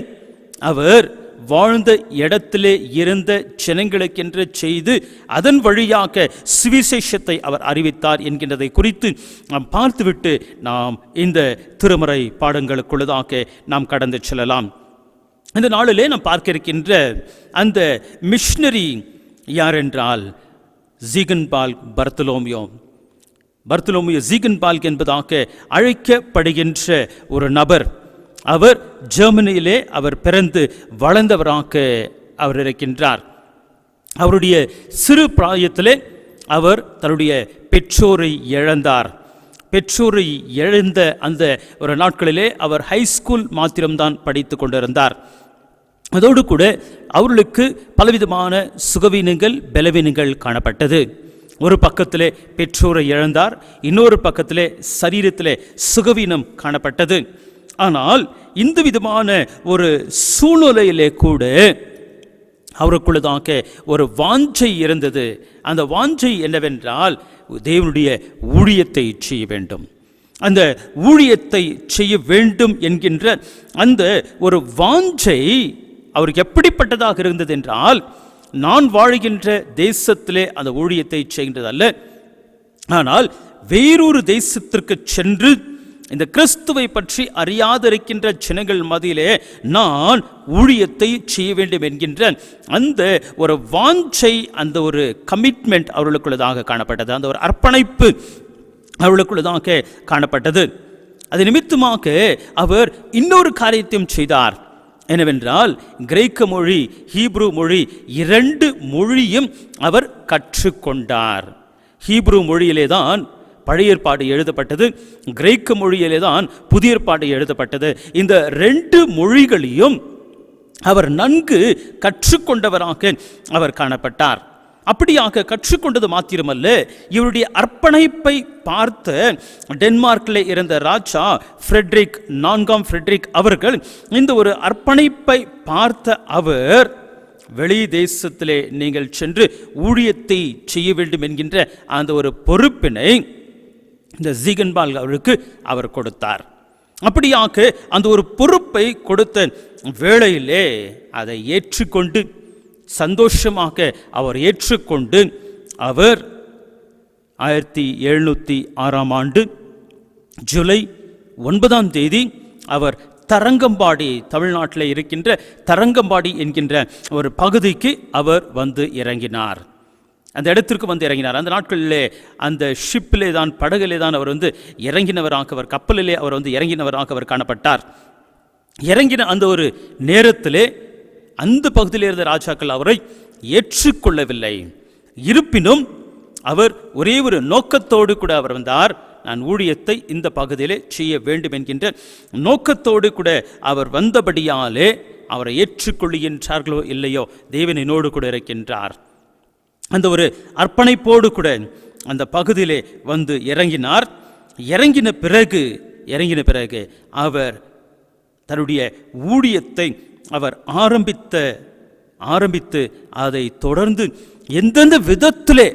அவர் வாழ்ந்த இடத்திலே இருந்த ஜனங்களுக்கென்று செய்து அதன் வழியாக சுவிசேஷத்தை அவர் அறிவித்தார் என்கின்றதை குறித்து நாம் பார்த்துவிட்டு நாம் இந்த திருமறை பாடங்களுக்குள்ளதாக நாம் கடந்து செல்லலாம். இந்த நாளிலே நாம் பார்க்க இருக்கின்ற அந்த மிஷனரி யாரென்றால் ஜீகன்பால்க் பர்த்தலோமியோ ஜீகன்பால்க் என்பதாக அழைக்கப்படுகின்ற ஒரு நபர். அவர் ஜெர்மனியிலே அவர் பிறந்து வளர்ந்தவராக அவர் இருக்கின்றார். அவருடைய சிறு பிராயத்திலே அவர் தன்னுடைய பெற்றோரை இழந்தார். பெற்றோரை இழந்த அந்த ஒரு நாட்களிலே அவர் ஹைஸ்கூல் மாத்திரம்தான் படித்து கொண்டிருந்தார். அதோடு கூட அவர்களுக்கு பலவிதமான சுகவீனங்கள், பலவீனங்கள் காணப்பட்டது. ஒரு பக்கத்திலே பெற்றோரை இழந்தார், இன்னொரு பக்கத்திலே சரீரத்திலே சுகவீனம் காணப்பட்டது. ஆனால் இந்த விதமான ஒரு சூழ்நிலையிலே கூட அவருக்குள்ளதாக ஒரு வாஞ்சை இருந்தது. அந்த வாஞ்சை என்னவென்றால் தேவனுடைய ஊழியத்தை செய்ய வேண்டும், அந்த ஊழியத்தை செய்ய வேண்டும் என்கின்ற அந்த ஒரு வாஞ்சை அவருக்கு எப்படிப்பட்டதாக இருந்தது என்றால், நான் வாழ்கின்ற தேசத்திலே அந்த ஊழியத்தை செய்கின்றதல்ல, ஆனால் வேறொரு தேசத்திற்கு சென்று இந்த கிறிஸ்துவை பற்றி அறியாதிருக்கின்ற ஜனங்கள் மத்தியிலே நான் ஊழியத்தை செய்ய வேண்டும் என்கின்ற அந்த ஒரு வாஞ்சை, அந்த ஒரு கமிட்மெண்ட் அவர்களுக்குள்ளதாக காணப்பட்டது. அந்த ஒரு அர்ப்பணிப்பு அவர்களுக்குள்ளதாக காணப்பட்டது. அது நிமித்தமாக அவர் இன்னொரு காரியத்தையும் செய்தார். என்னவென்றால் கிரேக்க மொழி, ஹீப்ரு மொழி, 2 மொழியும் அவர் கற்றுக்கொண்டார். ஹீப்ரு மொழியிலே தான் பழைய ஏற்பாடு எழுதப்பட்டது, கிரேக்க மொழியிலே தான் புதிய ஏற்பாடு எழுதப்பட்டது. இந்த 2 மொழிகளையும் அவர் நன்கு கற்றுக்கொண்டவராக அவர் காணப்பட்டார். அப்படியாக கற்றுக்கொண்டது மாத்திரமல்ல, இவருடைய அர்ப்பணிப்பை பார்த்த டென்மார்க்கில் இருந்த ராஜா ஃப்ரெட்ரிக், 4ஆம் ஃப்ரெட்ரிக் அவர்கள் இந்த ஒரு அர்ப்பணிப்பை பார்த்த அவர், வெளி தேசத்திலே நீங்கள் சென்று ஊழியத்தை செய்ய வேண்டும் என்கின்ற அந்த ஒரு பொறுப்பினை இந்த ஜீகன்பால்க் அவருக்கு அவர் கொடுத்தார். அப்படியாக அந்த ஒரு பொறுப்பை கொடுத்த வேளையிலே அதை ஏற்றுக்கொண்டு சந்தோஷமாக அவர் ஏற்றுக்கொண்டு அவர் 1706ஆம் ஆண்டு ஜூலை 9ஆம் தேதி அவர் தரங்கம்பாடி, தமிழ்நாட்டில் இருக்கின்ற தரங்கம்பாடி என்கின்ற ஒரு பகுதிக்கு அவர் வந்து இறங்கினார். அந்த இடத்திற்கு வந்து இறங்கினார். அந்த நாட்களிலே அந்த ஷிப்பிலே தான், படகிலே தான் அவர் வந்து இறங்கினவராக, அவர் கப்பலிலே அவர் வந்து இறங்கினவராக அவர் காணப்பட்டார். இறங்கின அந்த ஒரு நேரத்திலே அந்த பகுதியில் இருந்த ராஜாக்கள் அவரை ஏற்றுக்கொள்ளவில்லை. இருப்பினும் அவர் ஒரே ஒரு நோக்கத்தோடு கூட அவர் வந்தார். நான் ஊழியத்தை இந்த பகுதியிலே செய்ய வேண்டும் என்கின்ற நோக்கத்தோடு கூட அவர் வந்தபடியாலே அவரை ஏற்றுக்கொள்கின்றார்களோ இல்லையோ, தேவன் என்னோடு கூட இருக்கின்றார். அந்த ஒரு அர்ப்பணிப்போடு கூட அந்த பகுதியிலே வந்து இறங்கினார். இறங்கின பிறகு அவர் தன்னுடைய ஊழியத்தை அவர் ஆரம்பித்து அதை தொடர்ந்து எந்தெந்த விதத்திலே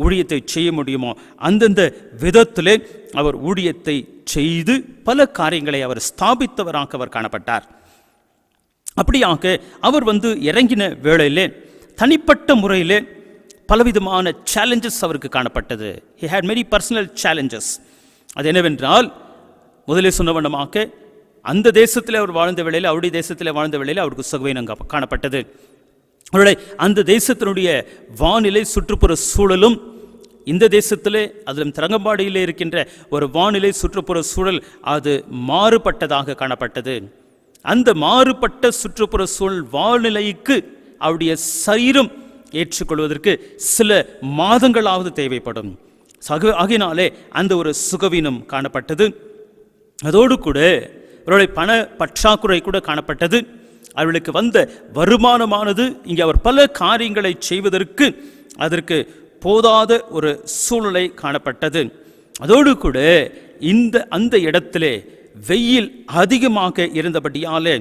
ஊழியத்தை செய்ய முடியுமோ அந்தந்த விதத்திலே அவர் ஊழியத்தை செய்து பல காரியங்களை அவர் ஸ்தாபித்தவராக அவர் காணப்பட்டார். அப்படியாக அவர் வந்து இறங்கின வேளையிலே தனிப்பட்ட முறையிலே பலவிதமான சேலஞ்சஸ் அவருக்கு காணப்பட்டது. He had many personal challenges. அது என்னவென்றால், முதலே சொன்ன வண்ணமாக அந்த தேசத்தில் அவர் வாழ்ந்த வேளையில், அவருடைய தேசத்தில் வாழ்ந்த வேளையில் அவருக்கு சுகவீனம் காணப்பட்டது. அவருடைய அந்த தேசத்தினுடைய வானிலை, சுற்றுப்புற சூழலும் இந்த தேசத்திலே, அதிலும் தரங்கம்பாடியிலே இருக்கின்ற ஒரு வானிலை, சுற்றுப்புற சூழல் அது மாறுபட்டதாக காணப்பட்டது. அந்த மாறுபட்ட சுற்றுப்புற சூழல் வானிலைக்கு அவருடைய சரீரம் ஏற்றுக்கொள்வதற்கு சில மாதங்களாவது தேவைப்படும். ஆகினாலே அந்த ஒரு சுகவீனம் காணப்பட்டது. அதோடு கூட அவருடைய பண பற்றாக்குறை கூட காணப்பட்டது. அவர்களுக்கு வந்த வருமானமானது இங்கே அவர் பல காரியங்களை செய்வதற்கு அதற்கு போதாத ஒரு சூழ்நிலை காணப்பட்டது. அதோடு கூட அந்த இடத்திலே வெயில் அதிகமாக இருந்தபடியாலே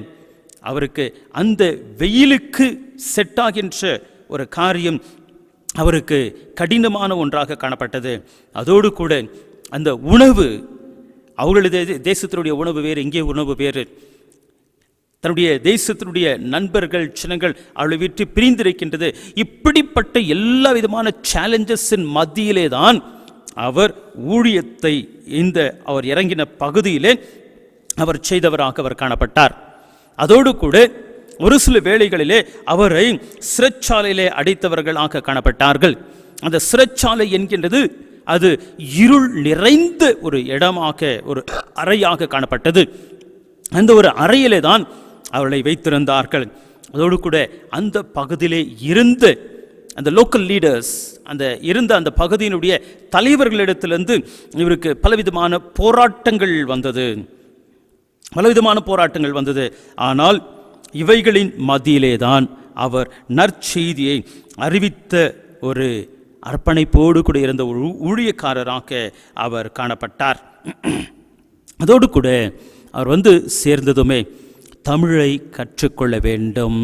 அவருக்கு அந்த வெயிலுக்கு செட்டாகின்ற ஒரு காரியம் அவருக்கு கடினமான ஒன்றாக காணப்பட்டது. அதோடு கூட அந்த உணவு, அவர்களுடைய தேசத்தினுடைய உணவு வேறு, இங்கே உணவு வேறு. தன்னுடைய தேசத்தினுடைய நண்பர்கள், சின்னங்கள் அவளை விட்டு பிரிந்திருக்கின்றது. இப்படிப்பட்ட எல்லா விதமான சேலஞ்சஸின் மத்தியிலே தான் அவர் ஊழியத்தை அவர் இறங்கின பகுதியிலே அவர் செய்தவராக அவர் காணப்பட்டார். அதோடு கூட ஒரு சில வேளைகளிலே அவரை சிறைச்சாலையிலே அடைத்தவர்களாக காணப்பட்டார்கள். அந்த சிறைச்சாலை என்கின்றது அது இருள் நிறைந்த ஒரு இடமாக, ஒரு அறையாக காணப்பட்டது. அந்த ஒரு அறையிலே தான் அவர்களை வைத்திருந்தார்கள். அதோடு கூட அந்த பகுதியிலே இருந்த அந்த லோக்கல் லீடர்ஸ், அந்த பகுதியினுடைய தலைவர்களிடத்திலிருந்து இவருக்கு பலவிதமான போராட்டங்கள் வந்தது. ஆனால் இவைகளின் மத்தியிலே தான் அவர் நற்செய்தியை அறிவித்த ஒரு அர்ப்பணிப்போடு கூட இருந்த ஒரு ஊழியக்காரராக அவர் காணப்பட்டார். அதோடு கூட அவர் சேர்ந்ததுமே தமிழை கற்றுக்கொள்ள வேண்டும்.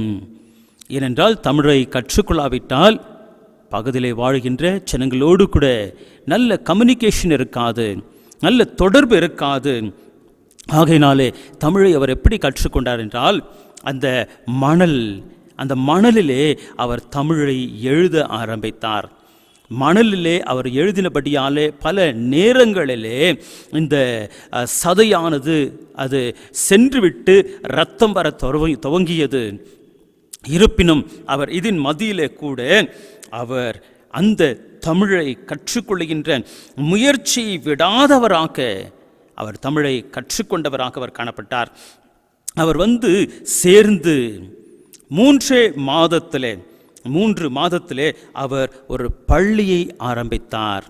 ஏனென்றால் தமிழை கற்றுக்கொள்ளாவிட்டால் பகுதியிலே வாழ்கின்ற ஜனங்களோடு கூட நல்ல கம்யூனிகேஷன் இருக்காது, நல்ல தொடர்பு இருக்காது. ஆகையினாலே தமிழை அவர் எப்படி கற்றுக்கொண்டார் என்றால், அந்த மணலிலே அவர் தமிழை எழுத ஆரம்பித்தார். மணலிலே அவர் எழுதினபடியாலே பல நேரங்களிலே இந்த சதையானது அது சென்றுவிட்டு இரத்தம் வர துவங்கியது. இருப்பினும் அவர் இதன் மத்தியிலே கூட அவர் அந்த தமிழை கற்றுக்கொள்கின்ற முயற்சியை விடாதவராக, அவர் தமிழை கற்றுக்கொண்டவராக அவர் காணப்பட்டார். அவர் சேர்ந்து 3 மாதத்திலே அவர் ஒரு பள்ளியை ஆரம்பித்தார்.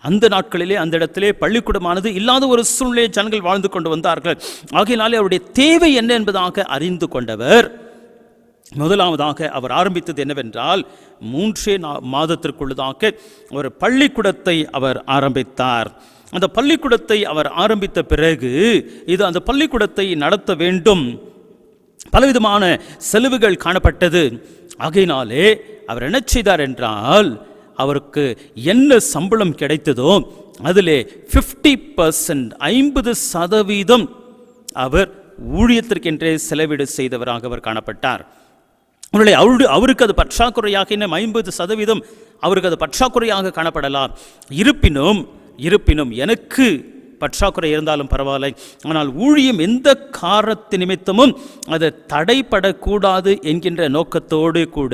அந்த நாட்களிலே அந்த இடத்திலே பள்ளிக்கூடமானது இல்லாத ஒரு சூழ்நிலையை ஜனங்கள் வாழ்ந்து கொண்டு வந்தார்கள். ஆகையினாலே அவருடைய தேவை என்ன என்பதாக அறிந்து கொண்டவர் முதலாவதாக அவர் ஆரம்பித்தது என்னவென்றால், 3 மாதத்திற்குள்ளதாக ஒரு பள்ளிக்கூடத்தை அவர் ஆரம்பித்தார். அந்த பள்ளிக்கூடத்தை அவர் ஆரம்பித்த பிறகு அந்த பள்ளிக்கூடத்தை நடத்த வேண்டும், பலவிதமான செலவுகள் காணப்பட்டது. ஆகையினாலே அவர் என்ன செய்தார் என்றால், அவருக்கு என்ன சம்பளம் கிடைத்ததோ அதிலே 50%, 50% அவர் ஊழியத்திற்கென்றே செலவீடு செய்தவராக அவர் காணப்பட்டார். அவருக்கு அது பற்றாக்குறையாக, இன்னும் 50% அவருக்கு அது பற்றாக்குறையாக காணப்படலாம். இருப்பினும் எனக்கு பற்றாக்குறை இருந்தாலும் பரவாயில்லை, ஆனால் ஊழியம் எந்த காரணத்து நிமித்தமும் அது தடைப்படக்கூடாது என்கின்ற நோக்கத்தோடு கூட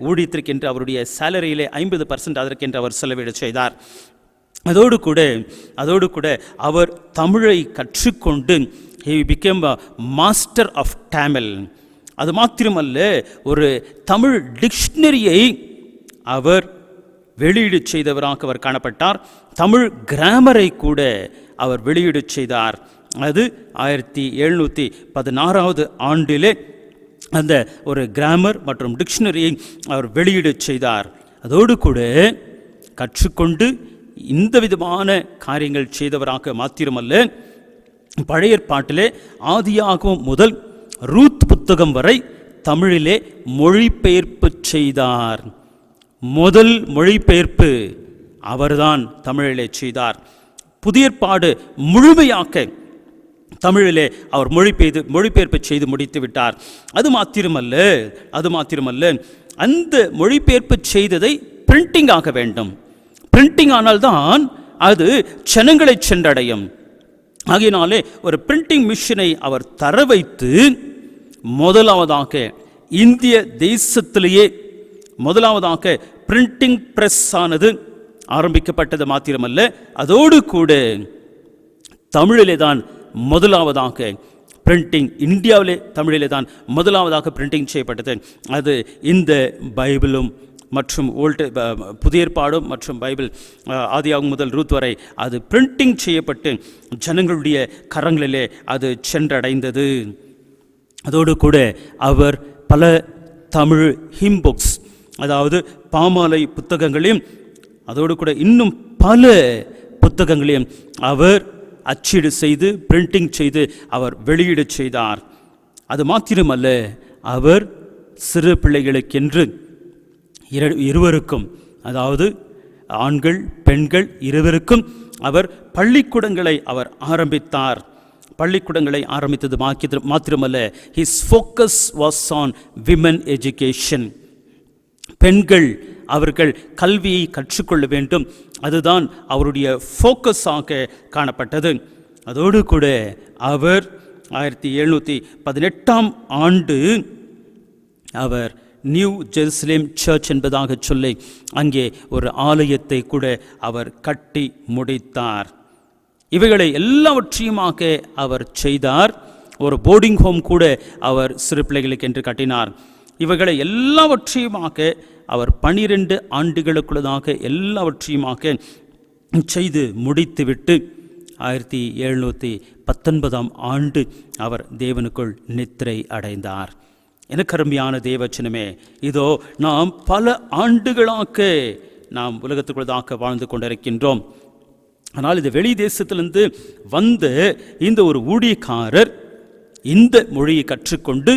ஊழியத்திற்கென்று அவருடைய சேலரியிலே 50% அதற்கென்று அவர் செலவீடு செய்தார். அதோடு கூட அவர் தமிழை கற்றுக்கொண்டு he became a master of Tamil. அது மாத்திரமல்ல, ஒரு தமிழ் டிக்ஷனரியை அவர் வெளியீடு செய்தவராக அவர் காணப்பட்டார். தமிழ் கிராமரை கூட அவர் வெளியீடு செய்தார். அது 1716 ஆண்டிலே அந்த ஒரு கிராமர் மற்றும் டிக்ஷனரியை அவர் வெளியீடு செய்தார். அதோடு கூட கற்றுக்கொண்டு இந்த விதமான காரியங்கள் செய்தவராக மாத்திரமல்ல, பழைய ஏற்பாட்டிலே ஆதியாகமம் முதல் ரூத் புத்தகம் வரை தமிழிலே மொழிபெயர்ப்பு செய்தார். முதல் மொழிபெயர்ப்பு அவர்தான் தமிழிலே செய்தார். புதிய ஏற்பாடு முழுமையாக தமிழிலே அவர் மொழிபெயர்ப்பு செய்து முடித்து விட்டார். அது மாத்திரமல்ல, அந்த மொழிபெயர்ப்பு செய்ததை பிரிண்டிங் ஆக வேண்டும். பிரிண்டிங் ஆனால்தான் அது ஜனங்களை சென்றடையும். ஆகையினாலே ஒரு பிரிண்டிங் மிஷினை அவர் தர வைத்து முதலாவதாக இந்திய தேசத்திலேயே முதலாவதாக பிரிண்டிங் பிரஸ் ஆனது ஆரம்பிக்கப்பட்டது மாத்திரமல்ல, அதோடு கூட தமிழிலே தான் முதலாவதாக பிரிண்டிங், இந்தியாவிலே தமிழிலே தான் முதலாவதாக பிரிண்டிங் செய்யப்பட்டது. அது இந்த பைபிளும் மற்றும் புதிய ஏற்பாடும் மற்றும் பைபிள் ஆதியாகமம் முதல் ரூத் வரை அது பிரிண்டிங் செய்யப்பட்டு ஜனங்களுடைய கரங்களிலே அது சென்றடைந்தது. அதோடு கூட அவர் பல தமிழ் ஹிம் புக்ஸ், அதாவது பாமாலை புத்தகங்களையும் அதோடு கூட இன்னும் பல புத்தகங்களையும் அவர் அச்சீடு செய்து பிரிண்டிங் செய்து அவர் வெளியீடு செய்தார். அது மாத்திரமல்ல, அவர் சிறு பிள்ளைகளுக்கென்று இருவருக்கும், அதாவது ஆண்கள் பெண்கள் இருவருக்கும் அவர் பள்ளிக்கூடங்களை அவர் ஆரம்பித்தார். பள்ளிக்கூடங்களை ஆரம்பித்தது மாத்திரமல்ல, his focus was on women education. பெண்கள் அவர்கள் கல்வியை கற்றுக்கொள்ள வேண்டும், அதுதான் அவருடைய ஃபோக்கஸாக காணப்பட்டது. அதோடு கூட அவர் 1718ஆம் ஆண்டு அவர் நியூ ஜெருசலேம் சர்ச் என்பதாக சொல்லி அங்கே ஒரு ஆலயத்தை கூட அவர் கட்டி முடித்தார். இவைகளை எல்லாவற்றையுமாக அவர் செய்தார். ஒரு போர்டிங் ஹோம் கூட அவர் சிறு பிள்ளைகளுக்கு என்று கட்டினார். இவைகளை எல்லாவற்றையுமாக அவர் 12 ஆண்டுகளுக்குள்ளதாக எல்லாவற்றையுமாக செய்து முடித்துவிட்டு 1719ஆம் ஆண்டு அவர் தேவனுக்குள் நித்திரை அடைந்தார். எனக்கு அருமையான தேவச்சனமே, இதோ நாம் பல ஆண்டுகளாக நாம் உலகத்துக்குள்ளதாக வாழ்ந்து கொண்டிருக்கின்றோம். ஆனால் இந்த வெளி தேசத்திலிருந்து வந்த இந்த ஒரு ஊழியக்காரர் இந்த மொழியை கற்றுக்கொண்டு,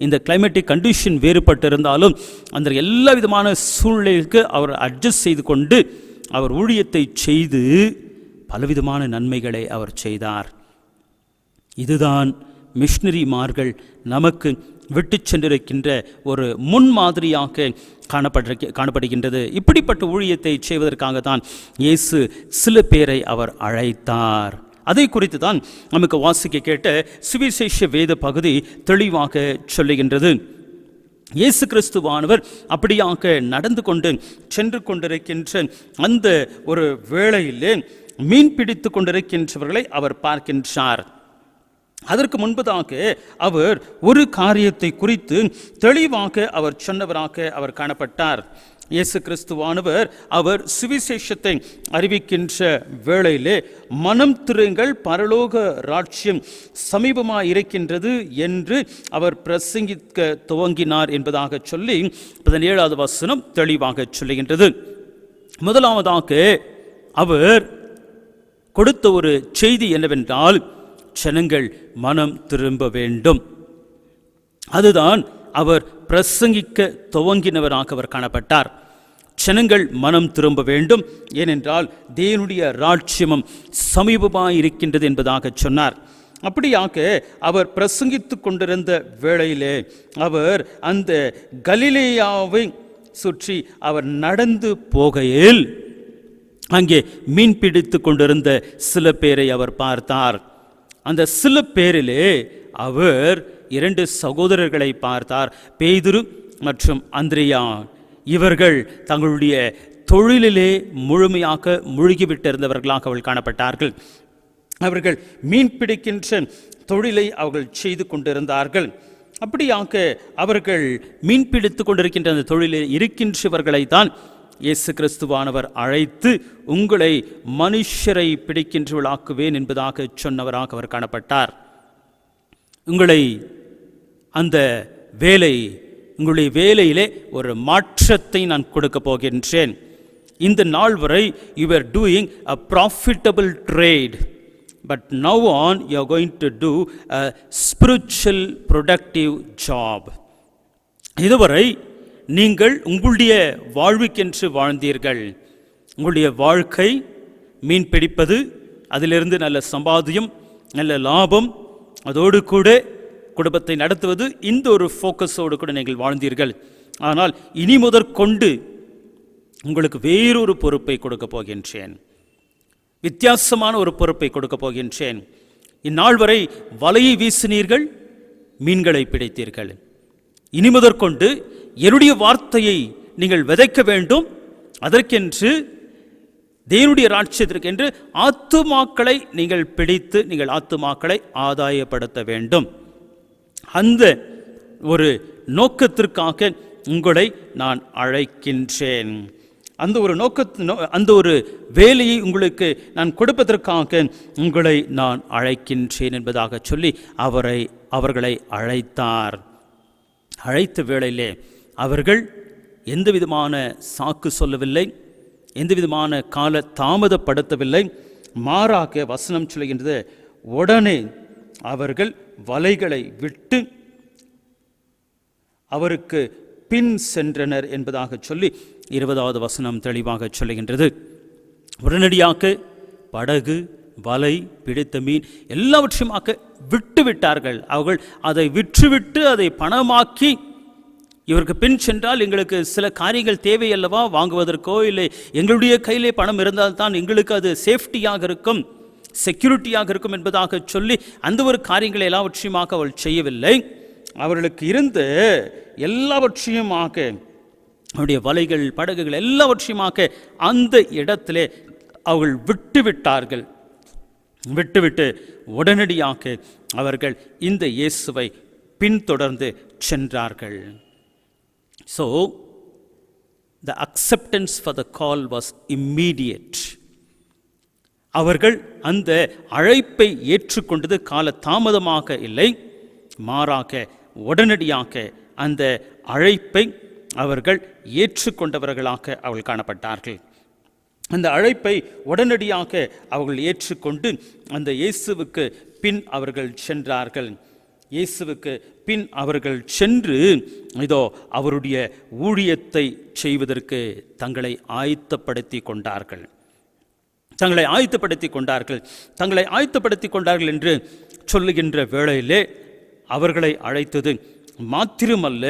இந்த கிளைமேட்டிக் கண்டிஷன் வேறுபட்டு இருந்தாலும் அந்த எல்லா விதமான சூழ்நிலைக்கு அவர் அட்ஜஸ்ட் செய்து கொண்டு அவர் ஊழியத்தை செய்து பலவிதமான நன்மைகளை அவர் செய்தார். இதுதான் மிஷனரிமார்கள் நமக்கு விட்டு சென்றிருக்கின்ற ஒரு முன்மாதிரியாக காணப்படுகின்றது. இப்படிப்பட்ட ஊழியத்தை செய்வதற்காகத்தான் இயேசு சில பேரை அவர் அழைத்தார். அதை குறித்து தான் நமக்கு வாசிக்க கேட்ட சுவிசேஷ வேத பகுதி தெளிவாக சொல்லுகின்றது. இயேசு கிறிஸ்துவானவர் அப்படியாக நடந்து கொண்டு சென்று கொண்டிருக்கின்ற அந்த ஒரு வேளையிலே மீன் பிடித்து கொண்டிருக்கின்றவர்களை அவர் பார்க்கின்றார். அதற்கு முன்பதாக அவர் ஒரு காரியத்தை குறித்து தெளிவாக அவர் சொன்னவராக அவர் காணப்பட்டார். இயேசு கிறிஸ்துவானவர் அவர் சுவிசேஷத்தை அறிவிக்கின்ற வேளையிலே மனம் திருங்கள், பரலோக ராஜ்யம் சமீபமாக இருக்கின்றது என்று அவர் பிரசங்கிக்க துவங்கினார் என்பதாக சொல்லி 17வது வசனம் தெளிவாக சொல்லுகின்றது. முதலாவதாக அவர் கொடுத்த ஒரு செய்தி என்னவென்றால், ஜனங்கள் மனம் திரும்ப வேண்டும். அதுதான் அவர் பிரசங்கிக்க துவங்கினவராக அவர் காணப்பட்டார். ஜனங்கள் மனம் திரும்ப வேண்டும், ஏனென்றால் தேவனுடைய ராஜ்யமும் சமீபமாக இருக்கின்றது என்பதாக சொன்னார். அப்படியாக அவர் பிரசங்கித்து கொண்டிருந்த வேளையிலே அவர் அந்த கலிலேயாவை சுற்றி அவர் நடந்து போகையில் அங்கே மீன் பிடித்து கொண்டிருந்த சில பேரை அவர் பார்த்தார். அந்த சில பேரிலே அவர் 2 சகோதரர்களை பார்த்தார், பேதுரு மற்றும் அந்திரியா. இவர்கள் தங்களுடைய தொழிலிலே முழுமையாக மூழ்கிவிட்டிருந்தவர்களாக அவர்கள் காணப்பட்டார்கள். அவர்கள் மீன் பிடிக்கின்ற தொழிலை அவர்கள் செய்து கொண்டிருந்தார்கள். அப்படியாக அவர்கள் மீன் பிடித்து கொண்டிருக்கின்ற அந்த தொழிலில் இருக்கின்றவர்களை தான் இயேசு கிறிஸ்துவானவர் அழைத்து உங்களை மனுஷரை பிடிக்கின்றவர்களாக்குவேன் என்பதாக சொன்னவராக அவர் காணப்பட்டார். உங்களை அந்த உங்களுடைய வேலையிலே ஒரு மாற்றத்தை நான் கொடுக்க போகின்றேன். இந்த நாள் வரை you were doing a profitable trade, but now on you are going to do a spiritual productive job. இதுவரை நீங்கள் உங்களுடைய வாழ்வுக்கென்று வாழ்ந்தீர்கள். உங்களுடைய வாழ்க்கை மீன் பிடிப்பது, அதிலிருந்து நல்ல சம்பாத்தியம், நல்ல லாபம், அதோடு கூட குடும்பத்தை நடத்துவது, இந்த ஒரு ஃபோக்கஸோடு கூட நீங்கள் வாழ்ந்தீர்கள். ஆனால் இனி முதற்கொண்டு உங்களுக்கு வேறொரு பொறுப்பை கொடுக்க போகின்றேன், வித்தியாசமான ஒரு பொறுப்பை கொடுக்க போகின்றேன். இந்நாள் வரை வலையை வீசினீர்கள், மீன்களை பிடித்தீர்கள். இனி முதற்கொண்டு என்னுடைய வார்த்தையை நீங்கள் விதைக்க வேண்டும். அதற்கென்று தேவனுடைய ராஜ்யத்திற்கென்று ஆத்துமாக்களை நீங்கள் பிடித்து நீங்கள் ஆத்துமாக்களை ஆதாயப்படுத்த வேண்டும். அந்த ஒரு நோக்கத்திற்காக உங்களை நான் அழைக்கின்றேன். அந்த ஒரு வேலையை உங்களுக்கு நான் கொடுப்பதற்காக உங்களை நான் அழைக்கின்றேன் என்பதாக சொல்லி அவர்களை அழைத்தார். அழைத்த வேளையிலே அவர்கள் எந்த விதமான சாக்கு சொல்லவில்லை, எந்த விதமான கால தாமதப்படுத்தவில்லை. மாறாக வசனம் சொல்கின்றது, உடனே அவர்கள் வலைகளை விட்டு அவருக்கு பின் சென்றனர் என்பதாக சொல்லி 20வது வசனம் தெளிவாக சொல்லுகின்றது. உடனடியாக படகு, வலை, பிடித்த மீன் எல்லாவற்றையுமாக விட்டு விட்டார்கள். அவர்கள் அதை விற்றுவிட்டு அதை பணமாக்கி, இவருக்கு பின் சென்றால் எங்களுக்கு சில காரியங்கள் தேவை அல்லவா, வாங்குவதற்கோ இல்லை எங்களுடைய கையிலே பணம் இருந்தால்தான் எங்களுக்கு அது சேஃப்டியாக இருக்கும், செக்யூரிட்டியாக இருக்கும் என்பதாக சொல்லி அந்த ஒரு காரியங்களை எல்லாவற்றையுமாக அவள் செய்யவில்லை. அவர்களுக்கு இருந்த எல்லாவற்றையுமாக அவருடைய வலைகள், படகுகள் எல்லாவற்றையுமாக அந்த இடத்திலே அவர்கள் விட்டுவிட்டார்கள். விட்டுவிட்டு உடனடியாக அவர்கள் இந்த இயேசுவை பின்தொடர்ந்து சென்றார்கள். So the acceptance for the call was immediate. அவர்கள் அந்த அழைப்பை ஏற்றுக்கொண்டது கால தாமதமாக இல்லை, மாறாக உடனடியாக அந்த அழைப்பை அவர்கள் ஏற்றுக்கொண்டவர்களாக அவர்கள் காணப்பட்டார்கள். அந்த அழைப்பை உடனடியாக அவர்கள் ஏற்றுக்கொண்டு அந்த இயேசுவுக்கு பின் அவர்கள் சென்றார்கள். இயேசுவுக்கு பின் அவர்கள் சென்று இதோ அவருடைய ஊழியத்தை செய்வதற்கு தங்களை ஆயத்தப்படுத்தி கொண்டார்கள். தங்களை ஆயத்தப்படுத்தி கொண்டார்கள் என்று சொல்லுகின்ற வேளையிலே அவர்களை அழைத்தது மாத்திரமல்ல,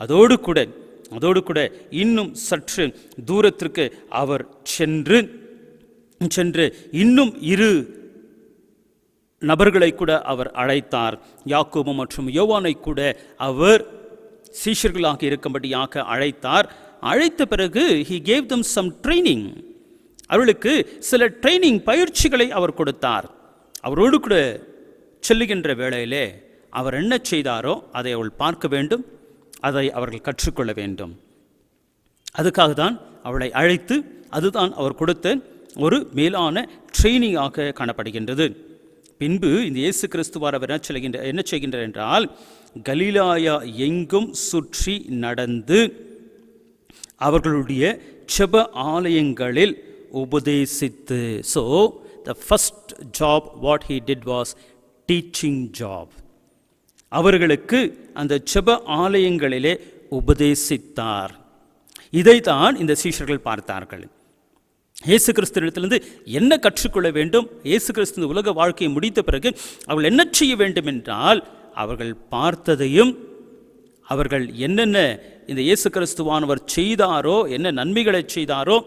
அதோடு கூட இன்னும் சற்று தூரத்திற்கு அவர் சென்று இன்னும் 2 நபர்களை கூட அவர் அழைத்தார். யாக்கோபு மற்றும் யோவானை கூட அவர் சீஷர்களாக இருக்கும்படியாக அழைத்தார். அழைத்த பிறகு he gave them some training. அவர்களுக்கு சில ட்ரைனிங் பயிற்சிகளை அவர் கொடுத்தார். அவரோடு கூட செல்லுகின்ற வேளையிலே அவர் என்ன செய்தாரோ அதை அவள் பார்க்க வேண்டும், அதை அவர்கள் கற்றுக்கொள்ள வேண்டும். அதுக்காக தான் அவளை அழைத்து, அதுதான் அவர் கொடுத்த ஒரு மேலான ட்ரைனிங்காக காணப்படுகின்றது. பின்பு இந்த இயேசு கிறிஸ்துவார் அவர் என்ன செய்கின்றார் என்றால், கலிலாயா எங்கும் சுற்றி நடந்து அவர்களுடைய ஜெப ஆலயங்களில் உபதேசித்து. So the first job what he did was teaching job. அவர்களுக்கு அந்த ஜெப ஆலயங்களிலே உபதேசித்தார். இதைத்தான் இந்த சீஷர்கள் பார்த்தார்கள். இயேசு கிறிஸ்துவிடத்திலிருந்து என்ன கற்றுக்கொள்ள வேண்டும், இயேசு கிறிஸ்து உலக வாழ்க்கையை முடித்த பிறகு அவர்கள் என்ன செய்ய வேண்டும் என்றால், அவர்கள் பார்த்ததையும் அவர்கள் என்னென்ன இந்த இயேசு கிறிஸ்துவானவர் செய்தாரோ, என்ன நன்மைகளை செய்தாரோ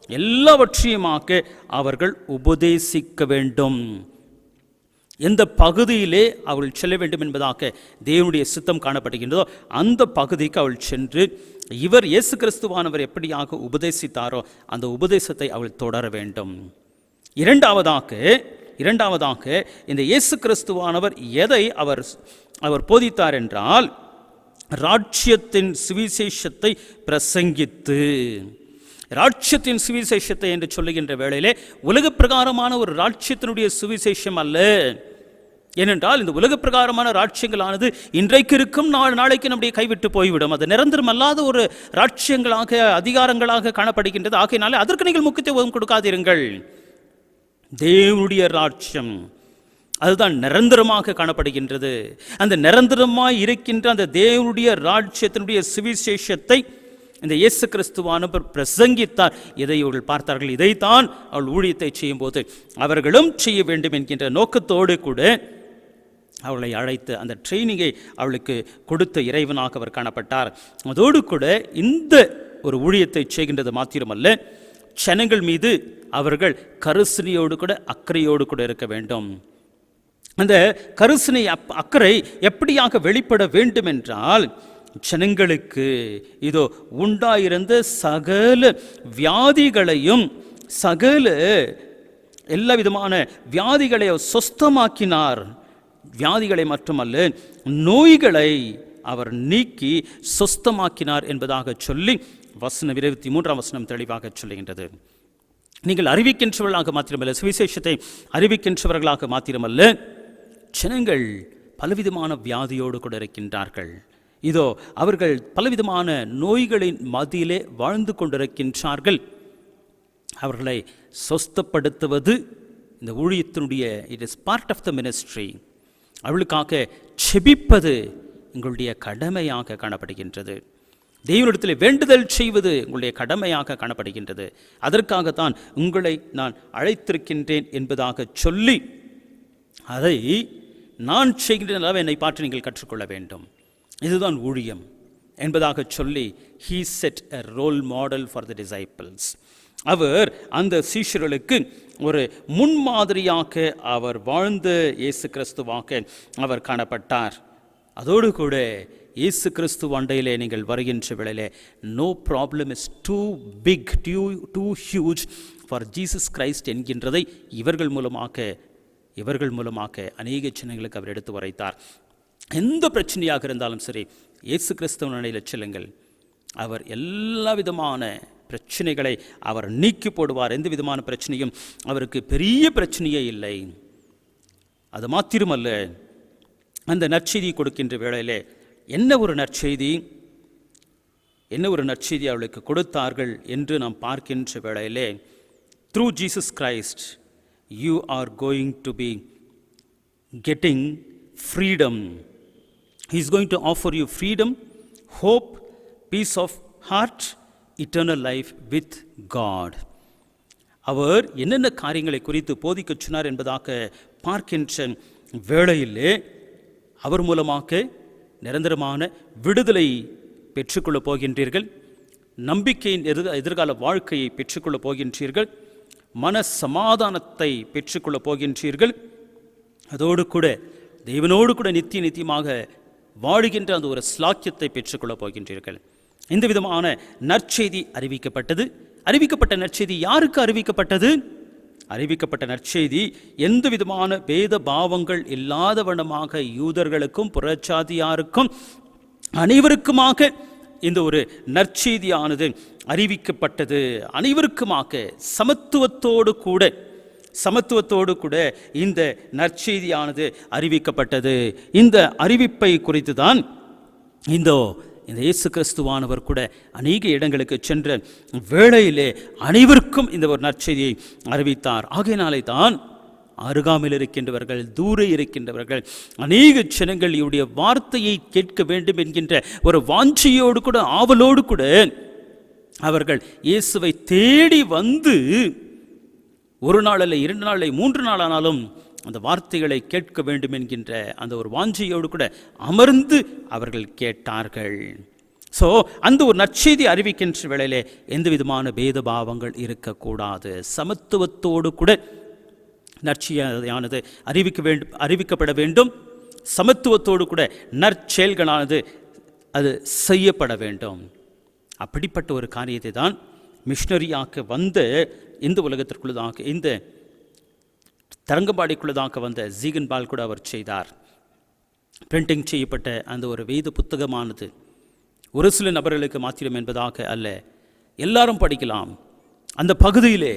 எல்லாவற்றையுமாக அவர்கள் உபதேசிக்க வேண்டும். எந்த பகுதியிலே அவள் செல்ல வேண்டும் என்பதாக தேவனுடைய சித்தம் காணப்படுகின்றதோ அந்த பகுதிக்கு அவள் சென்று இவர் இயேசு கிறிஸ்துவானவர் எப்படியாக உபதேசித்தாரோ அந்த உபதேசத்தை அவள் தொடர வேண்டும். இரண்டாவதாக இந்த இயேசு கிறிஸ்துவானவர் எதை அவர் போதித்தார் என்றால், ராஜ்யத்தின் சுவிசேஷத்தை பிரசங்கித்து. ராஜ்யத்தின் சுவிசேஷத்தை என்று சொல்லுகின்ற வேளையிலே உலக பிரகாரமான ஒரு ராஜ்யத்தினுடைய சுவிசேஷம் அல்ல. ஏனென்றால் இந்த உலக பிரகாரமான ராஜ்யங்களானது இன்றைக்கு இருக்கும், நாளைக்கு நம்முடைய கைவிட்டு போய்விடும். அது நிரந்தரம் அல்லாத ஒரு ராஜ்யங்களாக, அதிகாரங்களாக காணப்படுகின்றது. ஆகையினாலே அதற்கு நீங்கள் முக்கியத்துவம் கொடுக்காதீர்கள். தேவனுடைய ராஜ்யம் அதுதான் நிரந்தரமாக காணப்படுகின்றது. அந்த நிரந்தரமாய் இருக்கின்ற அந்த தேவனுடைய ராஜ்யத்தினுடைய சுவிசேஷத்தை இந்த இயேசு கிறிஸ்துவானவர் பிரசங்கித்தார். இதை அவர்கள் பார்த்தார்கள். இதைத்தான் அவள் ஊழியத்தை செய்யும் போது அவர்களும் செய்ய வேண்டும் என்கின்ற நோக்கத்தோடு கூட அவளை அழைத்து அந்த ட்ரைனிங்கை அவளுக்கு கொடுத்த இறைவனாக அவர் காணப்பட்டார். அதோடு கூட இந்த ஒரு ஊழியத்தை செய்கின்றது மாத்திரமல்ல, ஜனங்கள் மீது அவர்கள் கரிசனையோடு கூட அக்கறையோடு கூட இருக்க வேண்டும். அந்த கரிசனை அக்கறை எப்படியாக வெளிப்பட வேண்டும் என்றால், ஜனங்களுக்கு இதோ உண்டாயிருந்த சகல வியாதிகளையும் சகல எல்லா விதமான வியாதிகளை சொஸ்தமாக்கினார். வியாதிகளை மட்டுமல்ல, நோய்களை அவர் நீக்கி சொஸ்தமாக்கினார் என்பதாக சொல்லி வசனம் 23ஆம் வசனம் தெளிவாக சொல்லுகின்றது. நீங்கள் அறிவிக்கின்றவர்களாக மாத்திரமல்ல, சுவிசேஷத்தை அறிவிக்கின்றவர்களாக மாத்திரமல்ல, ஜனங்கள் பலவிதமான வியாதியோடு கூட இருக்கின்றார்கள். இதோ அவர்கள் பலவிதமான நோய்களின் மத்தியிலே வாழ்ந்து கொண்டிருக்கின்றார்கள். அவர்களை சொஸ்தப்படுத்துவது இந்த ஊழியத்தினுடைய it is part of the ministry. அவளுக்காக செபிப்பது எங்களுடைய கடமையாக காணப்படுகின்றது. தெய்வனிடத்தில் வேண்டுதல் செய்வது உங்களுடைய கடமையாக காணப்படுகின்றது. அதற்காகத்தான் உங்களை நான் அழைத்திருக்கின்றேன் என்பதாக சொல்லி, அதை நான் செய்கின்ற என்னை பார்த்து நீங்கள் கற்றுக்கொள்ள வேண்டும், இதுதான் ஊழியம் என்பதாக சொல்லி he set a role model for the disciples. அவர் அந்த சீஷர்களுக்கு ஒரு முன்மாதிரியாக அவர் வாழ்ந்த இயேசு கிறிஸ்துவாக அவர் காணப்பட்டார். அதோடு கூட இயேசு கிறிஸ்து அண்டையிலே நீங்கள் வருகின்ற வேளையிலே no problem is too big too huge for Jesus Christ என்கின்றதை இவர்கள் மூலமாக அநேக ஜனங்களுக்கு அவர் எடுத்து வரைத்தார். எந்த பிரச்சனையாக இருந்தாலும் சரி, இயேசு கிறிஸ்துவின் அண்டையில் செல்லுங்கள், அவர் எல்லா விதமான பிரச்சனைகளை அவர் நீக்கி போடுவார். எந்த விதமான பிரச்சனையும் அவருக்கு பெரிய பிரச்சனையே இல்லை. அது மாத்திரமல்ல, அந்த நற்செய்தி கொடுக்கின்ற வேளையிலே என்ன ஒரு நற்செய்தி அவளுக்கு கொடுத்தார்கள் என்று நாம் பார்க்கின்ற வேளையிலே, through Jesus Christ you are going to be getting freedom. He is going to offer you freedom, hope, peace of heart, eternal life with God. அவர் என்னென்ன காரியங்களை குறித்து போதிக்க சொன்னார் என்பதாக பார்க்கின்ற வேளையிலே, அவர் மூலமாக நிரந்தரமான விடுதலை பெற்றுக்கொள்ளப் போகின்றீர்கள், நம்பிக்கையின் எதிர்கால வாழ்க்கையை பெற்றுக்கொள்ளப் போகின்றீர்கள், மன சமாதானத்தை பெற்றுக்கொள்ளப் போகின்றீர்கள். அதோடு கூட தேவனோடு கூட நித்தியமாக வாழுகின்ற அந்த ஒரு ஸ்லாக்கியத்தை பெற்றுக்கொள்ளப் போகின்றீர்கள். இந்த விதமான நற்செய்தி அறிவிக்கப்பட்ட நற்செய்தி யாருக்கு அறிவிக்கப்பட்டது? அறிவிக்கப்பட்ட நற்செய்தி எந்த விதமான பேத பாவங்கள் இல்லாதவனமாக யூதர்களுக்கும் புறச்சாதியாருக்கும் அனைவருக்குமாக இந்த ஒரு நற்செய்தியானது அறிவிக்கப்பட்டது. அனைவருக்குமாக சமத்துவத்தோடு கூட இந்த நற்செய்தியானது அறிவிக்கப்பட்டது. இந்த அறிவிப்பை குறித்து தான் இந்த இயேசு கிறிஸ்துவானவர் கூட அநேக இடங்களுக்கு சென்ற வேளையிலே அனைவருக்கும் இந்த ஒரு நற்செய்தியை அறிவித்தார். ஆகையினாலே தான் அருகாமையில் இருக்கின்றவர்கள், தூர இருக்கின்றவர்கள், அநேக ஜனங்கள் இவருடைய வார்த்தையை கேட்க வேண்டும் என்கின்ற ஒரு வாஞ்சையோடு கூட ஆவலோடு கூட அவர்கள் இயேசுவை தேடி வந்து ஒரு நாள் அல்ல, 2 நாள், 3 நாள் ஆனாலும் அந்த வார்த்தைகளை கேட்க வேண்டும் என்கின்ற அந்த ஒரு வாஞ்சையோடு கூட அமர்ந்து அவர்கள் கேட்டார்கள். ஸோ அந்த ஒரு நற்செய்தி அறிவிக்கின்ற வேளையிலே எந்த விதமான பேதபாவங்கள் இருக்கக்கூடாது. சமத்துவத்தோடு கூட நற்செய்தியானது அறிவிக்கப்பட வேண்டும். சமத்துவத்தோடு கூட நற்செயல்களானது அது செய்யப்பட வேண்டும். அப்படிப்பட்ட ஒரு காரியத்தை தான் மிஷனரியாக்க வந்த இந்த உலகத்திற்குள்ளதாக, இந்த தரங்கம்பாடிக்குள்ளதாக வந்த ஜீகன்பால் கூட அவர் செய்தார். பிரிண்டிங் செய்யப்பட்ட அந்த ஒரு வேத புத்தகமானது ஒரு சில நபர்களுக்கு மாத்திரம் என்பதாக அல்ல, எல்லாரும் படிக்கலாம். அந்த பகுதியிலே,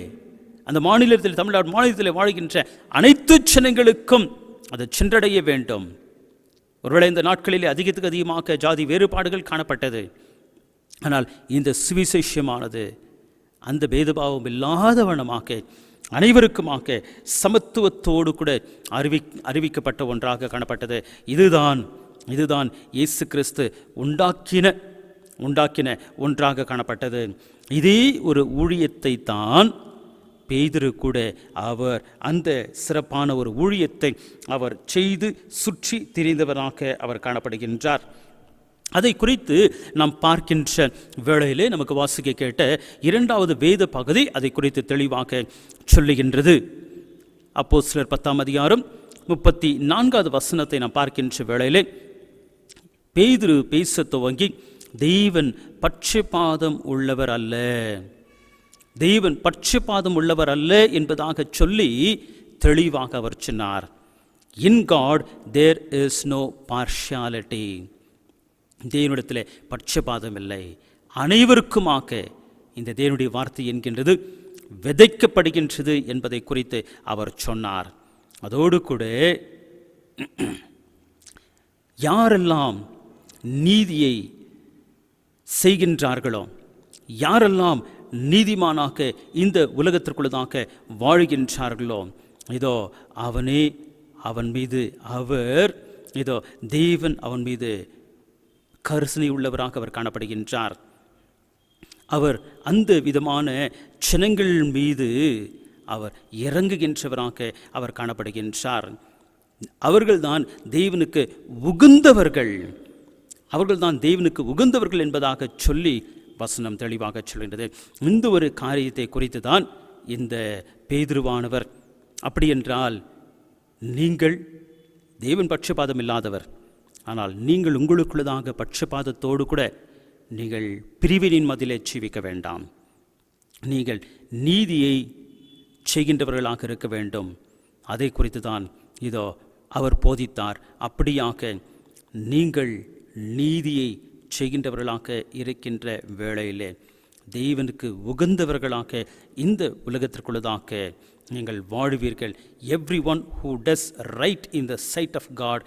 அந்த மாநிலத்தில், தமிழ்நாடு மாநிலத்தில் வாழ்கின்ற அனைத்து ஜனங்களுக்கும் அது சென்றடைய வேண்டும். ஒருவேளை இந்த நாட்களிலே அதிகத்துக்கு அதிகமாக ஜாதி வேறுபாடுகள் காணப்பட்டது. ஆனால் இந்த சுவிசேஷமானது அந்த பேதபாவம் இல்லாதவனமாக அனைவருக்குமாக சமத்துவத்தோடு கூட அறிவிக்கப்பட்ட ஒன்றாக காணப்பட்டது. இதுதான் இயேசு கிறிஸ்து உண்டாக்கின ஒன்றாக காணப்பட்டது. இதே ஒரு ஊழியத்தை தான் பேதுரு கூட அவர் அந்த சிறப்பான ஒரு ஊழியத்தை அவர் செய்து சுற்றி திரிந்தவராக அவர் காணப்படுகின்றார். அதை குறித்து நாம் பார்க்கின்ற வேளையிலே நமக்கு வாசிக்க கேட்ட 2வது வேத பகுதி அதை குறித்து தெளிவாக சொல்லுகின்றது. அப்போஸ்தலர் 10ஆம் அதிகாரம் 34வது வசனத்தை நாம் பார்க்கின்ற வேளையிலே பேதுரு பேச துவங்கி, தேவன் பட்சபாதம் உள்ளவர் அல்ல, தேவன் பட்சபாதம் உள்ளவர் அல்ல என்பதாக சொல்லி தெளிவாக அவர் சொன்னார். In God there is no partiality. தேவனிடத்தில் பட்சபாதம் இல்லை. அனைவருக்குமாக இந்த தேவனுடைய வார்த்தை என்கின்றது விதைக்கப்படுகின்றது என்பதை குறித்து அவர் சொன்னார். அதோடு கூட யாரெல்லாம் நீதியை செய்கின்றார்களோ, யாரெல்லாம் நீதிமானாக இந்த உலகத்திற்குள்ளதாக வாழ்கின்றார்களோ, இதோ அவனே அவன் மீது இதோ தேவன் அவன் மீது கரிசனை உள்ளவராக அவர் காணப்படுகின்றார். அவர் அந்த விதமான ஜனங்கள் மீது அவர் இறங்குகின்றவராக அவர் காணப்படுகின்றார். அவர்கள்தான் தேவனுக்கு உகந்தவர்கள், அவர்கள்தான் தேவனுக்கு உகந்தவர்கள் என்பதாக சொல்லி வசனம் தெளிவாக சொல்கின்றது. இந்த ஒரு காரியத்தை குறித்து தான் இந்த பேதுருவானவர், அப்படி என்றால் நீங்கள் தேவன் பட்சபாதம் இல்லாதவர், ஆனால் நீங்கள் உங்களுக்குள்ளதாக பட்சபாதத்தோடு கூட நீங்கள் பிரிவினின் மதிலே ஜீவிக்க வேண்டாம், நீங்கள் நீதியை செய்கின்றவர்களாக இருக்க வேண்டும். அதை குறித்து தான் இதோ அவர் போதித்தார். அப்படியாக நீங்கள் நீதியை செய்கின்றவர்களாக இருக்கின்ற வேளையிலே தேவனுக்கு உகந்தவர்களாக இந்த உலகத்திற்குள்ளதாக நீங்கள் வாழ்வீர்கள். Everyone who does right in the sight of God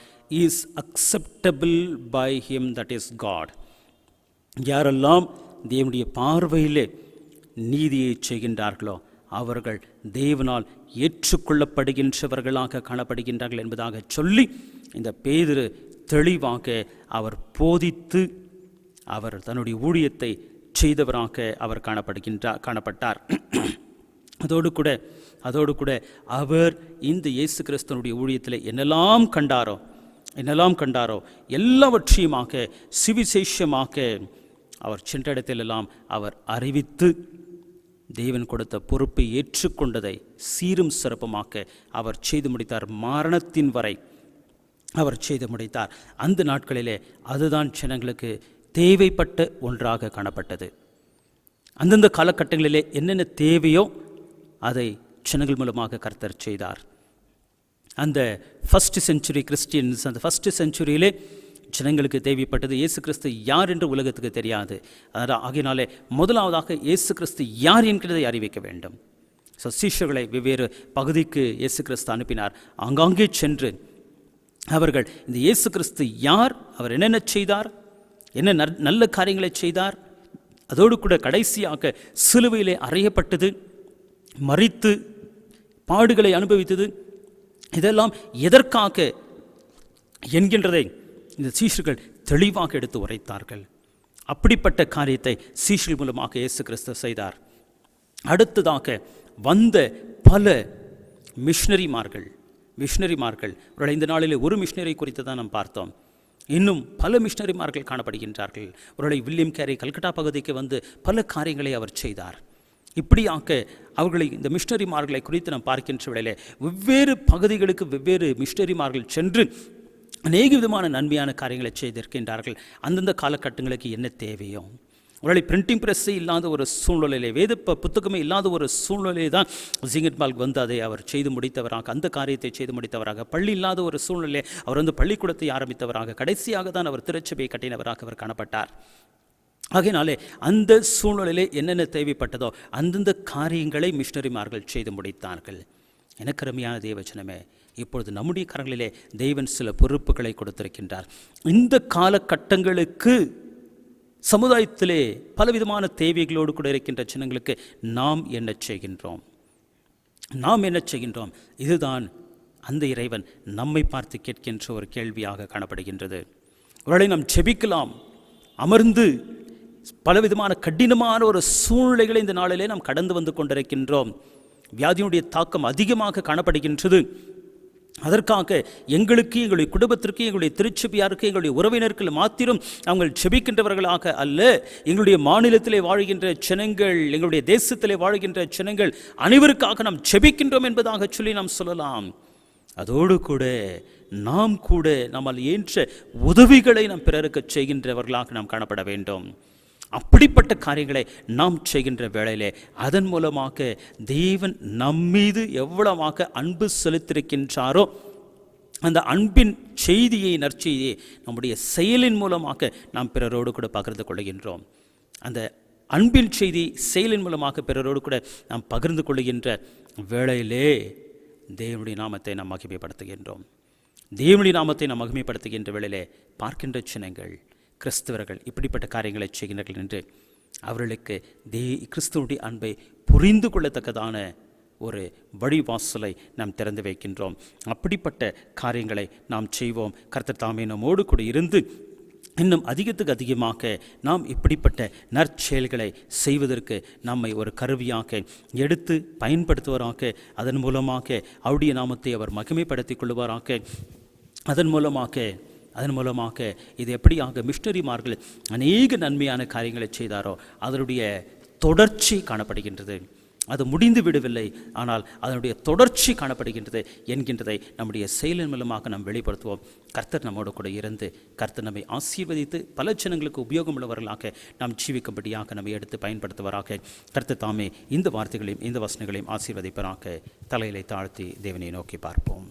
is acceptable by him, that is God. யாரெல்லாம் தேவனுடைய பார்வையிலே நீதியை செய்கின்றார்களோ அவர்கள் தேவனால் ஏற்றுக்கொள்ளப்படுகின்றவர்களாக காணப்படுகின்றார்கள் என்பதாக சொல்லி இந்த பேதுரு தெளிவாக அவர் போதித்து அவர் தன்னுடைய ஊழியத்தை செய்தவராக அவர் காணப்பட்டார். அதோடு கூட அவர் இந்த இயேசு கிறிஸ்துவனுடைய ஊழியத்தில் என்னெல்லாம் கண்டாரோ எல்லாவற்றையுமாக சுவிசேஷமாக அவர் சென்ற இடத்திலெல்லாம் அவர் அறிவித்து தேவன் கொடுத்த பொறுப்பை ஏற்றுக்கொண்டதை சீரும் சிறப்புமாக அவர் செய்து முடித்தார். மரணத்தின் வரை அவர் செய்து முடித்தார். அந்த நாட்களிலே அதுதான் ஜனங்களுக்கு தேவைப்பட்ட ஒன்றாக காணப்பட்டது. அந்தந்த காலகட்டங்களிலே என்னென்ன தேவையோ அதை ஜனங்கள் மூலமாக கர்த்தர் செய்தார். அந்த ஃபஸ்ட் செஞ்சுரி கிறிஸ்டியன்ஸ், அந்த ஃபஸ்ட் செஞ்சுரியிலே ஜனங்களுக்கு தேவைப்பட்டது இயேசு கிறிஸ்து யார் என்று உலகத்துக்கு தெரியாது. ஆகையினாலே முதலாவதாக இயேசு கிறிஸ்து யார் என்கிறதை அறிவிக்க வேண்டும். ஸோ சீஷர்களை வெவ்வேறு பகுதிக்கு இயேசு கிறிஸ்து அனுப்பினார். ஆங்காங்கே சென்று அவர்கள் இந்த இயேசு கிறிஸ்து யார், அவர் என்னென்ன செய்தார், என்ன நல்ல காரியங்களை செய்தார், அதோடு கூட கடைசியாக சிலுவையிலே அறையப்பட்டது, மரித்து பாடுகளை அனுபவித்தது, இதெல்லாம் எதற்காக என்கின்றதை இந்த சீஷர்கள் தெளிவாக எடுத்து உரைத்தார்கள். அப்படிப்பட்ட காரியத்தை சீஷர்கள் மூலமாக இயேசு கிறிஸ்து செய்தார். அடுத்ததாக வந்த பல மிஷனரிமார்கள் இந்த நாளில் ஒரு மிஷனரி குறித்து தான் நாம் பார்த்தோம். இன்னும் பல மிஷனரிமார்கள் காணப்படுகின்றார்கள். ஒருவேளை வில்லியம் கேரி கல்கட்டா பகுதிக்கு வந்து பல காரியங்களை அவர் செய்தார். இப்படியாக அவர்களை இந்த மிஷனரிமார்களை குறித்து நாம் பார்க்கின்ற வேளையிலே வெவ்வேறு பகுதிகளுக்கு வெவ்வேறு மிஷனரிமார்கள் சென்று அநேக விதமான நன்மையான காரியங்களை செய்திருக்கின்றார்கள். அந்தந்த காலகட்டங்களுக்கு என்ன தேவையோ, ஒருவேளை பிரிண்டிங் ப்ரெஸ்ஸே இல்லாத ஒரு சூழ்நிலையிலே, வேத புத்தகமே இல்லாத ஒரு சூழ்நிலையை தான் ஜிங்கட்பால் வந்து அதை அவர் செய்து முடித்தவராக, அந்த காரியத்தை செய்து முடித்தவராக, பள்ளி இல்லாத ஒரு சூழ்நிலையை அவர் வந்து பள்ளிக்கூடத்தை ஆரம்பித்தவராக, கடைசியாக தான் அவர் திருச்சபையை கட்டினவராக அவர் காணப்பட்டார். ஆகையினாலே அந்த சூழ்நிலையிலே என்னென்ன தேவைப்பட்டதோ அந்தந்த காரியங்களை மிஷனரிமார்கள் செய்து முடித்தார்கள். எனக்கு அருமையான தேவச்சனமே, இப்பொழுது நம்முடைய கரங்களிலே தேவன் சில பொறுப்புகளை கொடுத்திருக்கின்றார். இந்த காலகட்டங்களுக்கு சமுதாயத்திலே பலவிதமான தேவைகளோடு கூட இருக்கின்ற ஜனங்களுக்கு நாம் என்ன செய்கின்றோம்? இதுதான் அந்த இறைவன் நம்மை பார்த்து கேட்கின்ற ஒரு கேள்வியாக காணப்படுகின்றது. ஒருவேளை நாம் ஜெபிக்கலாம், அமர்ந்து பலவிதமான கடினமான ஒரு சூழ்நிலைகளை இந்த நாளிலே நாம் கடந்து வந்து கொண்டிருக்கின்றோம். வியாதியினுடைய தாக்கம் அதிகமாக காணப்படுகின்றது. அதற்காக எங்களுக்கு, எங்களுடைய குடும்பத்திற்கு, எங்களுடைய திருச்சபையாருக்கு, எங்களுடைய உறவினர்கள் மாத்திரம் அவங்க ஜெபிக்கின்றவர்களாக அல்ல, எங்களுடைய மாநிலத்திலே வாழ்கின்ற ஜனங்கள், எங்களுடைய தேசத்திலே வாழ்கின்ற ஜனங்கள் அனைவருக்காக நாம் ஜெபிக்கின்றோம் என்பதாக சொல்லி நாம் சொல்லலாம். அதோடு கூட நாம் கூட நம்மால் இயன்ற உதவிகளை நாம் பிறருக்கு செய்கின்றவர்களாக நாம் காணப்பட வேண்டும். அப்படிப்பட்ட காரியங்களை நாம் செய்கின்ற வேளையிலே அதன் மூலமாக தேவன் நம்மீது எவ்வளவாக அன்பு செலுத்தியிருக்கின்றாரோ அந்த அன்பின் செய்தியை, நற்செய்தியை நம்முடைய செயலின் மூலமாக நாம் பிறரோடு கூட பகிர்ந்து கொள்கின்றோம். அந்த அன்பின் செய்தி செயலின் மூலமாக பிறரோடு கூட நாம் பகிர்ந்து கொள்கின்ற வேளையிலே தேவனுடைய நாமத்தை நாம் மகிமைப்படுத்துகின்றோம். தேவனுடைய நாமத்தை நாம் மகிமைப்படுத்துகின்ற வேளையிலே பார்க்கின்ற சின்னங்கள் கிறிஸ்தவர்கள் இப்படிப்பட்ட காரியங்களை செய்கிறார்கள் என்று அவர்களுக்கு கிறிஸ்துவனுடைய அன்பை புரிந்து கொள்ளத்தக்கதான ஒரு வழிவாசலை நாம் திறந்து வைக்கின்றோம். அப்படிப்பட்ட காரியங்களை நாம் செய்வோம். கர்த்தர் தாமே நம்மோடு கூட இருந்து இன்னும் அதிகத்துக்கு அதிகமாக நாம் இப்படிப்பட்ட நற்செயல்களை செய்வதற்கு நம்மை ஒரு கருவியாக எடுத்து பயன்படுத்துவாராக. அதன் மூலமாக அவருடைய நாமத்தை அவர் மகிமைப்படுத்திக் கொள்வாராக. அதன் மூலமாக இது எப்படியாக மிஷனரிமார்கள் அநேக நன்மையான காரியங்களை செய்தாரோ அதனுடைய தொடர்ச்சி காணப்படுகின்றது. அது முடிந்து விடவில்லை, ஆனால் அதனுடைய தொடர்ச்சி காணப்படுகின்றது என்கின்றதை நம்முடைய செயலின் மூலமாக நாம் வெளிப்படுத்துவோம். கர்த்தர் நம்மோடு கூட இருந்து கர்த்தர் நம்மை ஆசீர்வதித்து பல ஜனங்களுக்கு உபயோகமுள்ளவர்களாக நாம் ஜீவிக்கும்படியாக நம்மை எடுத்து பயன்படுத்துவாராக. கர்த்தர் தாமே இந்த வார்த்தைகளையும் இந்த வசனங்களையும் ஆசீர்வதிப்பதாக. தலையிலை தாழ்த்தி தேவனை நோக்கி பார்ப்போம்.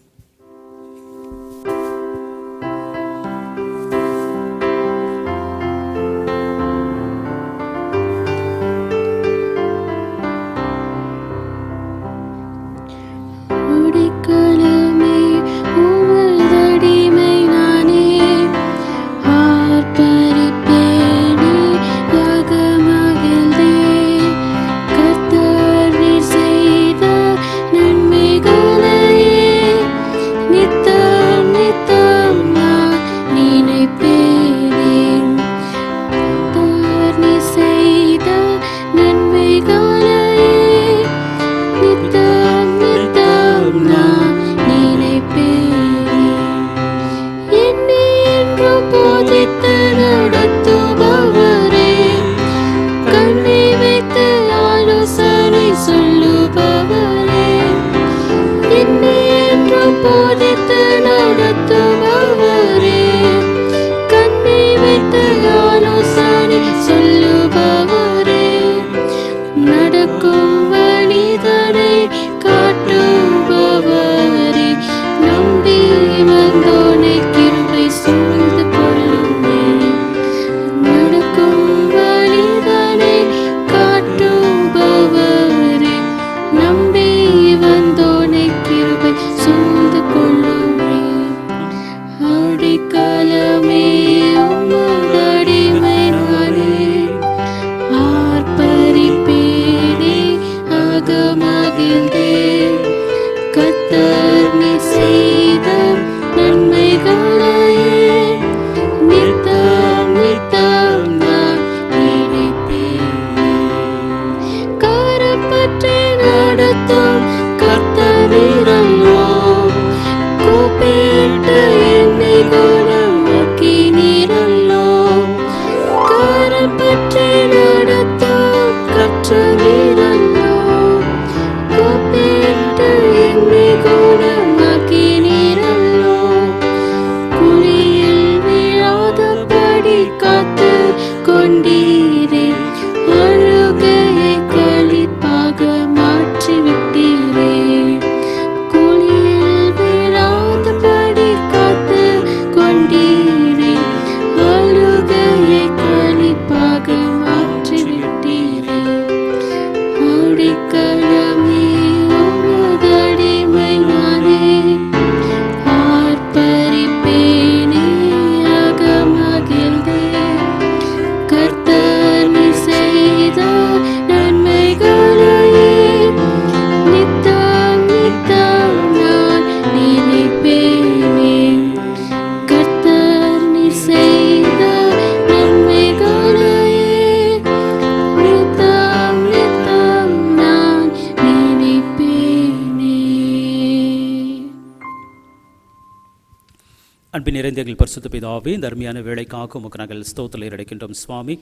அன்பின் நிறைந்த எங்கள் பரிசுத்த பிதாவே, இந்த அருமையான வேலைக்காக உமக்கு நாங்கள் ஸ்தோத்திரம் எடுக்கின்றோம் சுவாமி.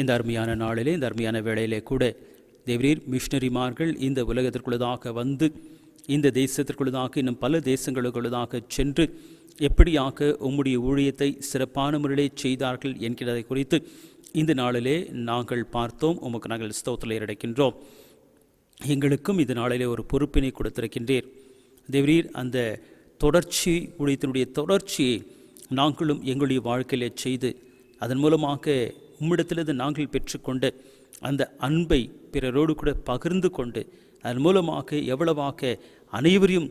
இந்த அருமையான நாளிலே, இந்த அருமையான வேளையிலே கூட தேவரீர் மிஷனரிமார்கள் இந்த உலகத்திற்குள்ளதாக வந்து இந்த தேசத்திற்குள்ளதாக இன்னும் பல தேசங்களுக்குள்ளதாக சென்று எப்படியாக உம்முடைய ஊழியத்தை சிறப்பான முறையிலே செய்தார்கள் என்கிறதை குறித்து இந்த நாளிலே நாங்கள் பார்த்தோம். உமக்கு நாங்கள் ஸ்தோத்திரம் ஏறெடுக்கின்றோம். எங்களுக்கும் இந்த நாளிலே ஒரு பொறுப்பினை கொடுத்திருக்கின்றீர் தேவரீர். அந்த தொடர்ச்சி ஊழியத்தினுடைய தொடர்ச்சியை நாங்களும் எங்களுடைய வாழ்க்கையிலே செய்து அதன் மூலமாக உம்மிடத்திலிருந்து நாங்கள் பெற்றுக்கொண்ட அந்த அன்பை பிறரோடு கூட பகிர்ந்து கொண்டு அதன் மூலமாக எவ்வளவாக அனைவரையும்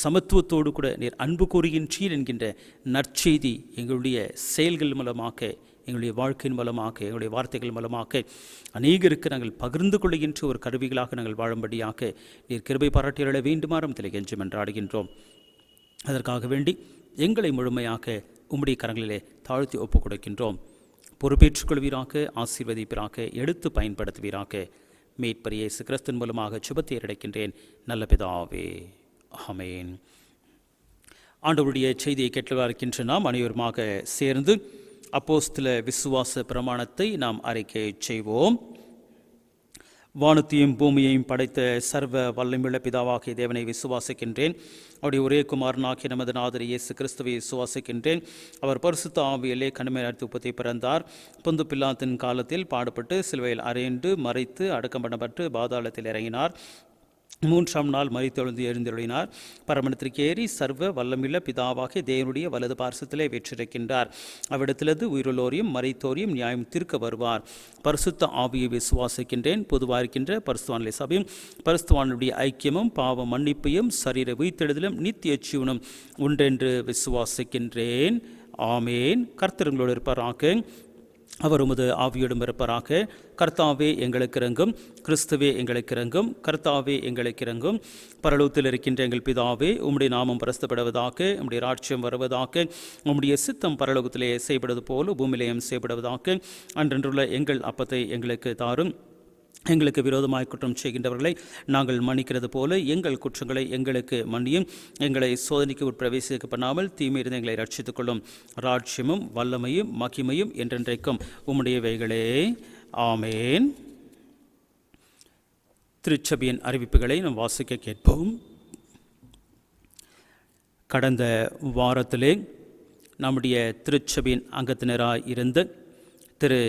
சமத்துவத்தோடு கூட நீர் அன்பு கூறுகின்றீர் என்கின்ற நற்செய்தி எங்களுடைய செயல்கள் மூலமாக, எங்களுடைய வாழ்க்கையின் மூலமாக, எங்களுடைய வார்த்தைகள் மூலமாக அநேகருக்கு நாங்கள் பகிர்ந்து கொள்கின்ற ஒரு கருவிகளாக நாங்கள் வாழும்படியாக நீர் கிருபை பாராட்டியருள வேண்டுமாறும் கெஞ்சும் என்றாடுகின்றோம். அதற்காக வேண்டி எங்களை முழுமையாக உம்முடைய கரங்களிலே தாழ்த்தி ஒப்புக் கொடுக்கின்றோம். பொறுப்பேற்றுக்கொள்வீராக, ஆசீர்வதிப்பீராக, எடுத்து பயன்படுத்துவீராக. மீட்பர் இயேசு கிறிஸ்துவின் மூலமாக சுபத்தை அடைக்கின்றேன் நல்ல பிதாவே, ஆமென். ஆண்டவருடைய செய்தியை கேட்க நாம் அனைவருமாக சேர்ந்து அப்போஸ்தல விசுவாச பிரமாணத்தை நாம் அறிக்கை செய்வோம். வானத்தையும் பூமியையும் படைத்த சர்வ வல்லமையுள்ள பிதாவாகிய தேவனை விசுவாசிக்கின்றேன். அவருடைய ஒரே குமாரனாகிய நமது நாதர் இயேசு கிறிஸ்துவை விசுவாசிக்கின்றேன். அவர் பரிசுத்த ஆவியிலே கனிமேல் துப்பத்தை பிறந்தார். பொந்து பிலாத்தின் காலத்தில் பாடுபட்டு சிலுவையில் அறைந்து மறைத்து அடக்கம் பண்ணப்பட்டு பாதாளத்தில் இறங்கினார். 3ஆம் நாள் மரித்தெழுந்து எழுந்தருளினார். பரமண்டத்திற்கு ஏறி சர்வ வல்லமில்ல பிதாவாகிய தேவனுடைய வலது பார்சத்திலே வீற்றிருக்கின்றார். அவ்விடத்திலிருந்து உயிருள்ளோரையும் மரித்தோரையும் நியாயம் தீர்க்க வருவார். பரிசுத்த ஆவியை விசுவாசிக்கின்றேன். பொதுவாக இருக்கின்ற பரிசுத்தவான்களை சபையும் பரிசுத்தவானுடைய ஐக்கியமும் பாவ மன்னிப்பையும் சரீர உயிர்த்தெழுதலும் நித்திய ஜீவனும் உண்டென்று விசுவாசிக்கின்றேன். ஆமேன். கர்த்தர்களோடு இருப்பாராக, அவர் உமது ஆவியோடும் இருப்பாராக. கர்த்தாவே எங்களுக்கு இறங்கும், கிறிஸ்துவே எங்களுக்கு இறங்கும், கர்த்தாவே எங்களுக்கு இறங்கும். பரலோகத்தில் இருக்கின்ற எங்கள் பிதாவே, உம்முடைய நாமம் பிரஸ்தப்படுவதாக, உம்முடைய ராட்சியம் வருவதாக, உம்முடைய சித்தம் பரலோகத்திலே செய்யப்படுவது போல பூமியிலேயும் செய்யப்படுவதாக. அன்றன்றுள்ள எங்கள் அப்பத்தை எங்களுக்கு தாரும். எங்களுக்கு விரோதமாய் குற்றம் செய்கின்றவர்களை நாங்கள் மன்னிக்கிறது போல எங்கள் குற்றங்களை எங்களுக்கு மன்னியும். எங்களை சோதனைக்கு உட்பிரவேசிக்க பண்ணாமல் தீமையிலிருந்து எங்களை ரட்சித்துக் கொள்ளும். ராட்சியமும் வல்லமையும் மகிமையும் என்றென்றைக்கும் உம்முடையவைகளே. ஆமேன். திருச்சபையின் அறிவிப்புகளை நாம் வாசிக்க கேட்போம். கடந்த வாரத்திலே நம்முடைய திருச்சபையின் அங்கத்தினராய் இருந்த திரு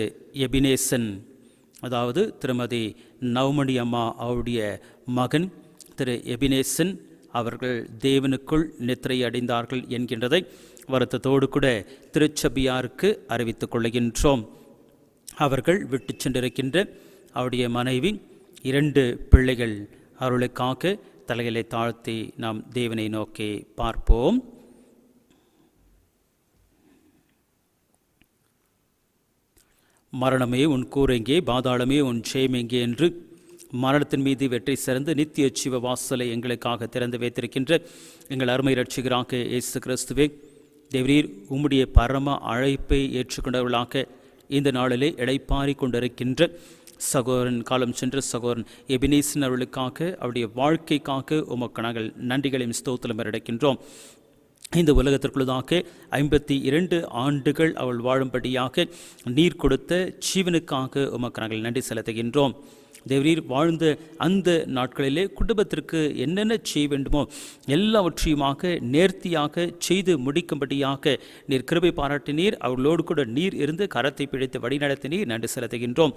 எபினேசன், அதாவது திருமதி நவமணி அம்மா அவருடைய மகன் திரு எபினேசன் அவர்கள் தேவனுக்குள் நித்திரை அடைந்தார்கள் என்கின்றதை வருத்தத்தோடு கூட திருச்சபையாருக்கு அறிவித்துக் கொள்கின்றோம். அவர்கள் விட்டு சென்றிருக்கின்ற அவருடைய மனைவி 2 பிள்ளைகள் அவர்களுக்காக தலைகளை தாழ்த்தி நாம் தேவனை நோக்கி பார்ப்போம். மரணமே உன் கூரெங்கே, பாதாளமே உன் ஜெயம் எங்கே என்று மரணத்தின் மீது வெற்றி சிறந்து நித்திய ஜீவ வாசலை எங்களுக்காக திறந்து வைத்திருக்கின்ற எங்கள் அருமை இரட்சகராக இயேசு கிறிஸ்துவே, தேவரீர் உம்முடைய பரம அழைப்பை ஏற்றுக்கொண்டவர்களாக இந்த நாளிலே இளைப்பாரி கொண்டிருக்கின்ற சகோதரன், காலம் சென்ற சகோதரன் எபினேசன் அவர்களுக்காக, அவருடைய வாழ்க்கைக்காக உமக்கு நாங்கள் நன்றிகளையும் ஸ்தோத்திரம் அடைக்கின்றோம். இந்த உலகத்திற்குள்ளதாக 52 ஆண்டுகள் அவள் வாழும்படியாக நீர் கொடுத்த ஜீவனுக்காக உமக்கு நாங்கள் நன்றி செலுத்துகின்றோம். தேவரீர் வாழ்ந்த அந்த நாட்களிலே குடும்பத்திற்கு என்னென்ன செய்ய வேண்டுமோ எல்லாவற்றையுமாக நேர்த்தியாக செய்து முடிக்கும்படியாக நீர் கிருபை பாராட்டினீர். அவர்களோடு கூட நீர் இருந்து கரத்தை பிடித்து வழிநடத்தினீர். நன்றி செலுத்துகின்றோம்.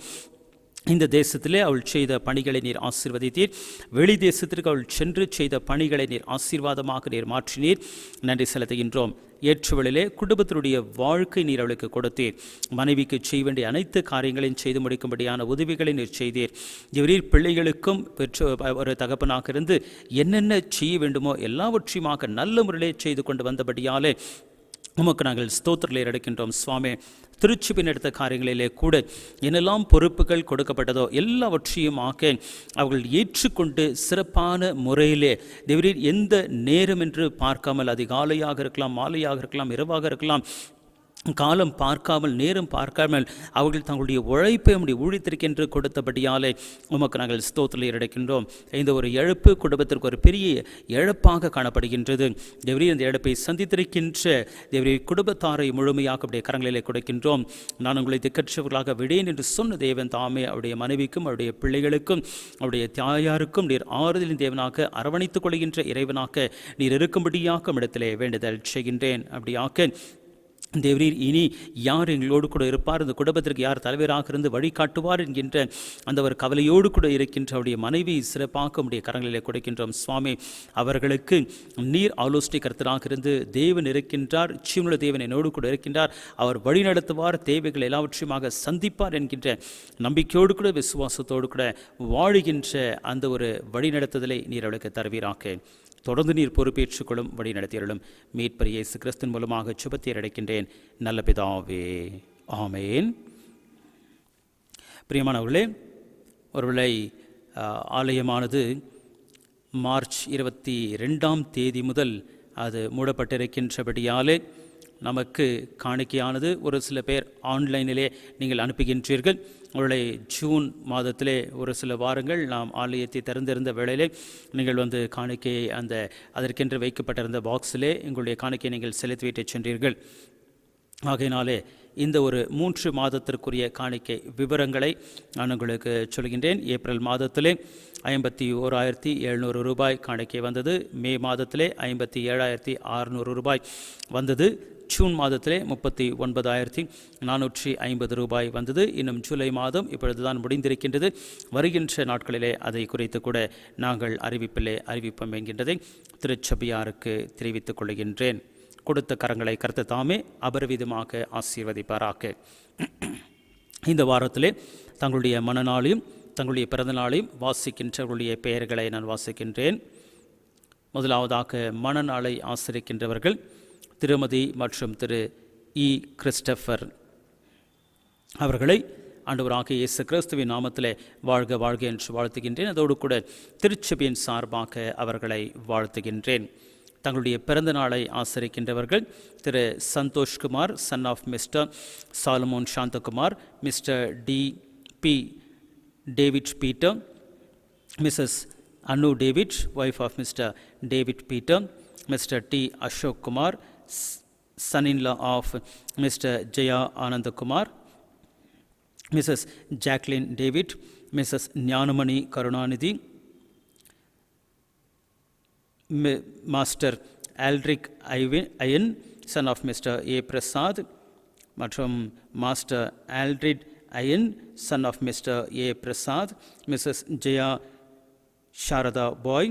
இந்த தேசத்திலே அவள் செய்த பணிகளை நீர் ஆசீர்வதித்தீர். வெளி தேசத்திற்கு அவள் சென்று செய்த பணிகளை நீர் ஆசீர்வாதமாக நீர் மாற்றினீர். நன்றி செலுத்துகின்றோம். ஏற்றுவழிலே குடும்பத்தினுடைய வாழ்க்கை நீர் அவளுக்கு கொடுத்தீர். மனைவிக்கு செய்ய வேண்டிய அனைத்து காரியங்களையும் செய்து முடிக்கும்படியான உதவிகளை நீர் செய்தீர். இவரீர் பிள்ளைகளுக்கும் பெற்று ஒரு தகப்பனாக இருந்து என்னென்ன செய்ய வேண்டுமோ எல்லாவற்றையுமாக நல்ல முறையிலே செய்து கொண்டு வந்தபடியாலே உமக்கு நாங்கள் ஸ்தோத்திரங்களை எடுக்கின்றோம். சுவாமி, திருச்சபையின் எடுத்த காரியங்களிலே கூட என்னெல்லாம் பொறுப்புகள் கொடுக்கப்பட்டதோ எல்லாவற்றையுமாக அவர்கள் ஏற்றுக்கொண்டு சிறப்பான முறையிலே தேவரீர் எந்த நேரம் என்று பார்க்காமல் அதிகாலையாக இருக்கலாம், மாலையாக இருக்கலாம், இரவாக இருக்கலாம், காலம் பார்க்காமல் நேரம் பார்க்காமல் அவர்கள் தங்களுடைய உழைப்பை நம்முடைய ஊழியத்திற்கென்று கொடுத்தபடியாலே உமக்கு நாங்கள் ஸ்தோத்திரத்தை எடுக்கின்றோம். இந்த ஒரு இழப்பு குடும்பத்திற்கு ஒரு பெரிய இழப்பாக காணப்படுகின்றது. தேவரீர் இந்த இழப்பை சந்தித்திருக்கின்ற தேவரீர் குடும்பத்தாரை முழுமையாக அவருடைய கரங்களிலே கொடுக்கின்றோம். நான் உங்களை திக்கற்றவர்களாக விடேன் என்று சொன்ன தேவன் தாமே அவருடைய மனைவிக்கும் அவருடைய பிள்ளைகளுக்கும் அவருடைய தாயாருக்கும் நீர் ஆறுதலின் தேவனாக அரவணைத்துக் கொள்கின்ற இறைவனாக நீர் இருக்கும்படியாக இடத்திலே வேண்டுதல் செய்கின்றேன். அப்படியாக தேவரீர் இனி யார் எங்களோடு கூட இருப்பார், இந்த குடும்பத்திற்கு யார் தலைவராக இருந்து வழிகாட்டுவார் என்கின்ற அந்த ஒரு கவலையோடு கூட இருக்கின்ற அவருடைய மனைவி சிறப்பாக உடைய கரங்களிலே கொடுக்கின்றோம். சுவாமி, அவர்களுக்கு நீர் ஆலோசனை கர்த்தராக இருந்து தேவன் இருக்கின்றார், ஜீவனுள்ள தேவன் என்னோடு கூட இருக்கின்றார், அவர் வழி நடத்துவார், தேவைகள் எல்லாவற்றையுமாக சந்திப்பார் என்கின்ற நம்பிக்கையோடு கூட விசுவாசத்தோடு கூட வாழுகின்ற அந்த ஒரு வழி நடத்துதலை நீர் அவளுக்கு தருவீராக. தொடர்ந்து நீர் பொறுப்பேற்றுக்கொள்ளும் வழி நடத்தியருளும். மீட்பர் இயேசு கிறிஸ்துவின் மூலமாக சுபத்தை அடைக்கின்றேன் நல்ல பிதாவே, ஆமேன். பிரியமானவர்களே, ஒருவேளை ஆலயமானது மார்ச் 22 முதல் அது மூடப்பட்டிருக்கின்றபடியாலே நமக்கு காணிக்கையானது ஒரு சில பேர் ஆன்லைனிலே நீங்கள் அனுப்புகின்றீர்கள். உங்களை ஜூன் மாதத்திலே ஒரு சில வாரங்கள் நாம் ஆலயத்தை திறந்திருந்த வேளையிலே நீங்கள் வந்து காணிக்கையை அதற்கென்று வைக்கப்பட்டிருந்த பாக்ஸிலே உங்களுடைய காணிக்கையை நீங்கள் செலுத்திவிட்டு சென்றீர்கள். ஆகையினாலே இந்த ஒரு 3 மாதத்திற்குரிய காணிக்கை விவரங்களை நான் உங்களுக்கு சொல்கின்றேன். ஏப்ரல் மாதத்திலே 51,700 ரூபாய் காணிக்கை வந்தது. மே மாதத்திலே 57,600 ரூபாய் வந்தது. ஜூன் மாதத்திலே 39,450 ரூபாய் வந்தது. இன்னும் ஜூலை மாதம் இப்பொழுதுதான் முடிந்திருக்கின்றது. வருகின்ற நாட்களிலே அதை குறித்து கூட நாங்கள் அறிவிப்போம் என்கின்றதை திருச்சபையாருக்கு தெரிவித்துக் கொள்கின்றேன். கொடுத்த கரங்களை கர்த்தர் தாமே அபரிவிதமாக ஆசீர்வதிப்பாராக. இந்த வாரத்திலே தங்களுடைய மனநாளையும் தங்களுடைய பிறந்த நாளையும் வாசிக்கின்றவர்களுடைய பெயர்களை நான் வாசிக்கின்றேன். முதலாவதாக மனநாளை ஆசிரிக்கின்றவர்கள் திருமதி மற்றும் திரு இ. கிறிஸ்டபர். அவர்களை ஆண்டவராகிய இயேசு கிறிஸ்துவின் நாமத்திலே வாழ்க வாழ்க என்று வாழ்த்துகின்றேன். அதோடு கூட திருச்சபையின் சார்பாக அவர்களை வாழ்த்துகின்றேன். தங்களுடைய பிறந்த நாளை ஆசரிக்கின்றவர்கள் திரு Santhoshkumar, son of Mister Solomon Shanthakumar, Mister TP. David Peter, Mrs Anu David, wife of Mister David Peter, Mister T. Ashok Kumar, son-in-law of Mr. Jaya Anandakumar, Mrs. Jacqueline David, Mrs. Nyanamani Karunanidhi, Master Aldrich Ayan, son of Mr. A. Prasad, மற்றும் Master Aldrich Ayan, son of Mr. A. Prasad, Mrs. Jaya Sharada Boy,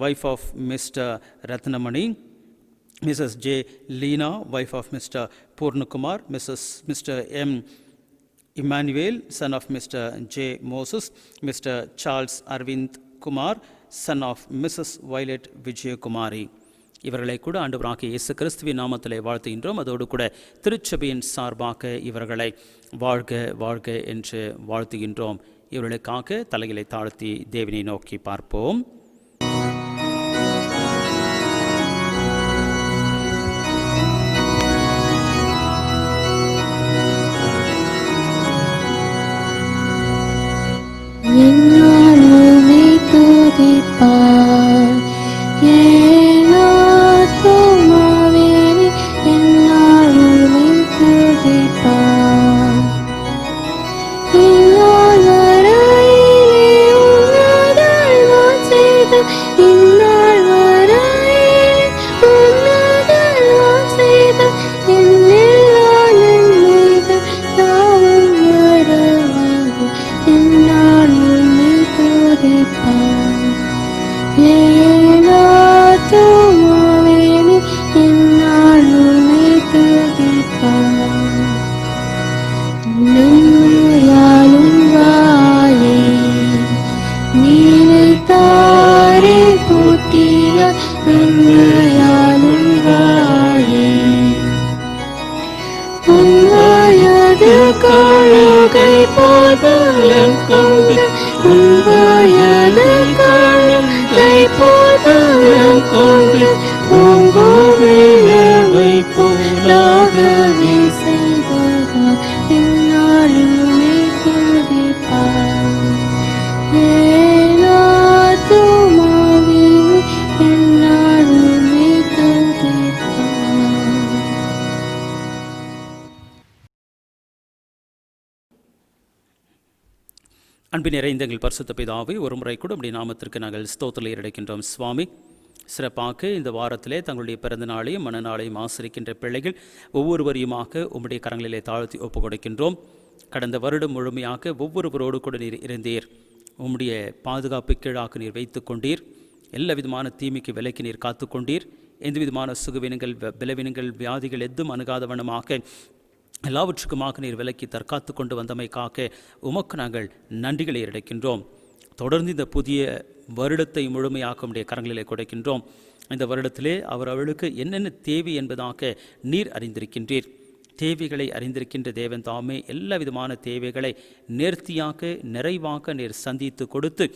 wife of Mr. Ratnamani, Mrs. J. Leena, wife of Mr. Purnakumar, Mr. M. Emmanuel, son of Mr. J. Moses, Mr. Charles Arvind Kumar, son of Mrs. Violet Vijayakumari. இவர்களை கூட ஆண்டவராகிய இயேசு கிறிஸ்துவின் நாமத்திலே வாழ்த்துகின்றோம். அதோடு கூட திருச்சபையின் சார்பாக இவர்களை வாழ்க வாழ்க என்று வாழ்த்துகின்றோம். இவர்களுக்காக தலைகளை தாழ்த்தி தேவனை நோக்கி பார்ப்போம். என்னாலுமே துதிப்பார் ஏனாத்துமாவே என்னாலுமே துதிப்பார் இந்நாள் வரையிலே உன்னதல் நான் செய்த இந்நாள் வரையிலே உன்னதல் நான் செய்த என்னெல்லா நன்மைகள் யாவும் வரவாகும் என்னாலுமே துதிப்பார் ஏனாத்துமாவே என்னாலுமே துதிப்பார் நன்மையாலும் வாயே நீனைத்தாரே போற்றிய நன்மையாலும் வாயே உன்வாயது கழுகை போதலன் கொண்டு உன்வாயது கழுகை போதலன் கொண்டு உங்கோவிலவை போலாக நீ செய்ததால் என்னாலுமே துதிப்பாய். என் ஆத்துமாவே என்னாலுமே துதிப்பாய். அன்பின் நிறைந்த எங்கள் பரிசுத்த பிதாவே, ஒரு முறை கூட உம்முடைய நாமத்திற்கு நாங்கள் ஸ்தோத்திரம் ஏறெடுக்கின்றோம் சுவாமி. சிறப்பாக இந்த வாரத்திலே தங்களுடைய பிறந்த நாளையும் மனநாளையும் ஆசரிக்கின்ற பிள்ளைகள் ஒவ்வொருவரையுமாக உம்முடைய கரங்களிலே தாழ்த்தி ஒப்புக் கொடுக்கின்றோம். கடந்த வருடம் முழுமையாக ஒவ்வொருவரோடு கூட நீர் இருந்தீர். உம்முடைய பாதுகாப்பு கீழாக நீர் வைத்து கொண்டீர். எல்லா விதமான தீமைக்கு விலைக்கு நீர் காத்து கொண்டீர். எந்த விதமான சுகவீனங்கள் பலவீனங்கள் வியாதிகள் எதுவும் அணுகாதவனமாக எல்லாவற்றுக்குமாக நீர் விலக்கி தற்காத்து கொண்டு வந்தமைக்காக உமக்கு நாங்கள் நன்றிகளை ஏறெடுக்கின்றோம். தொடர்ந்து இந்த புதிய வருடத்தை முழுமையாக உம்முடைய கரங்களிலே கொடுக்கின்றோம். இந்த வருடத்திலே அவர்களுக்கு என்னென்ன தேவை என்பதாக நீர் அறிந்திருக்கின்றீர். தேவைகளை அறிந்திருக்கின்ற தேவன் தாமே எல்லா விதமான தேவைகளை நேர்த்தியாக நிறைவாக நீர் சந்தித்து கொடுத்து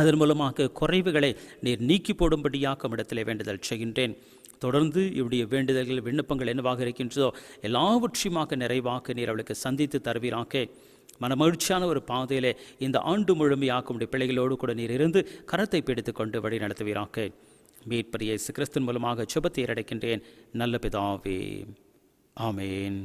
அதன் மூலமாக குறைவுகளை நீர் நீக்கி போடும்படியாக இடத்திலே வேண்டுதல் செய்கின்றேன். தொடர்ந்து இவருடைய வேண்டுதல்கள் விண்ணப்பங்கள் என்னவாக இருக்கின்றதோ எல்லாவற்றையுமாக நிறைவாக நீர் அவளுக்கு சந்தித்து தருவீராக. மனமகிழ்ச்சியான ஒரு பாதையிலே இந்த ஆண்டு முழுமையாக உடைய பிள்ளைகளோடு கூட நீர் இருந்து கரத்தை பிடித்து கொண்டு வழி நடத்துவீராக. மீட்பர் இயேசு கிறிஸ்துவின் மூலமாக ஜெபத்தை ஏறெடுக்கின்றேன் நல்ல பிதாவே, ஆமேன்.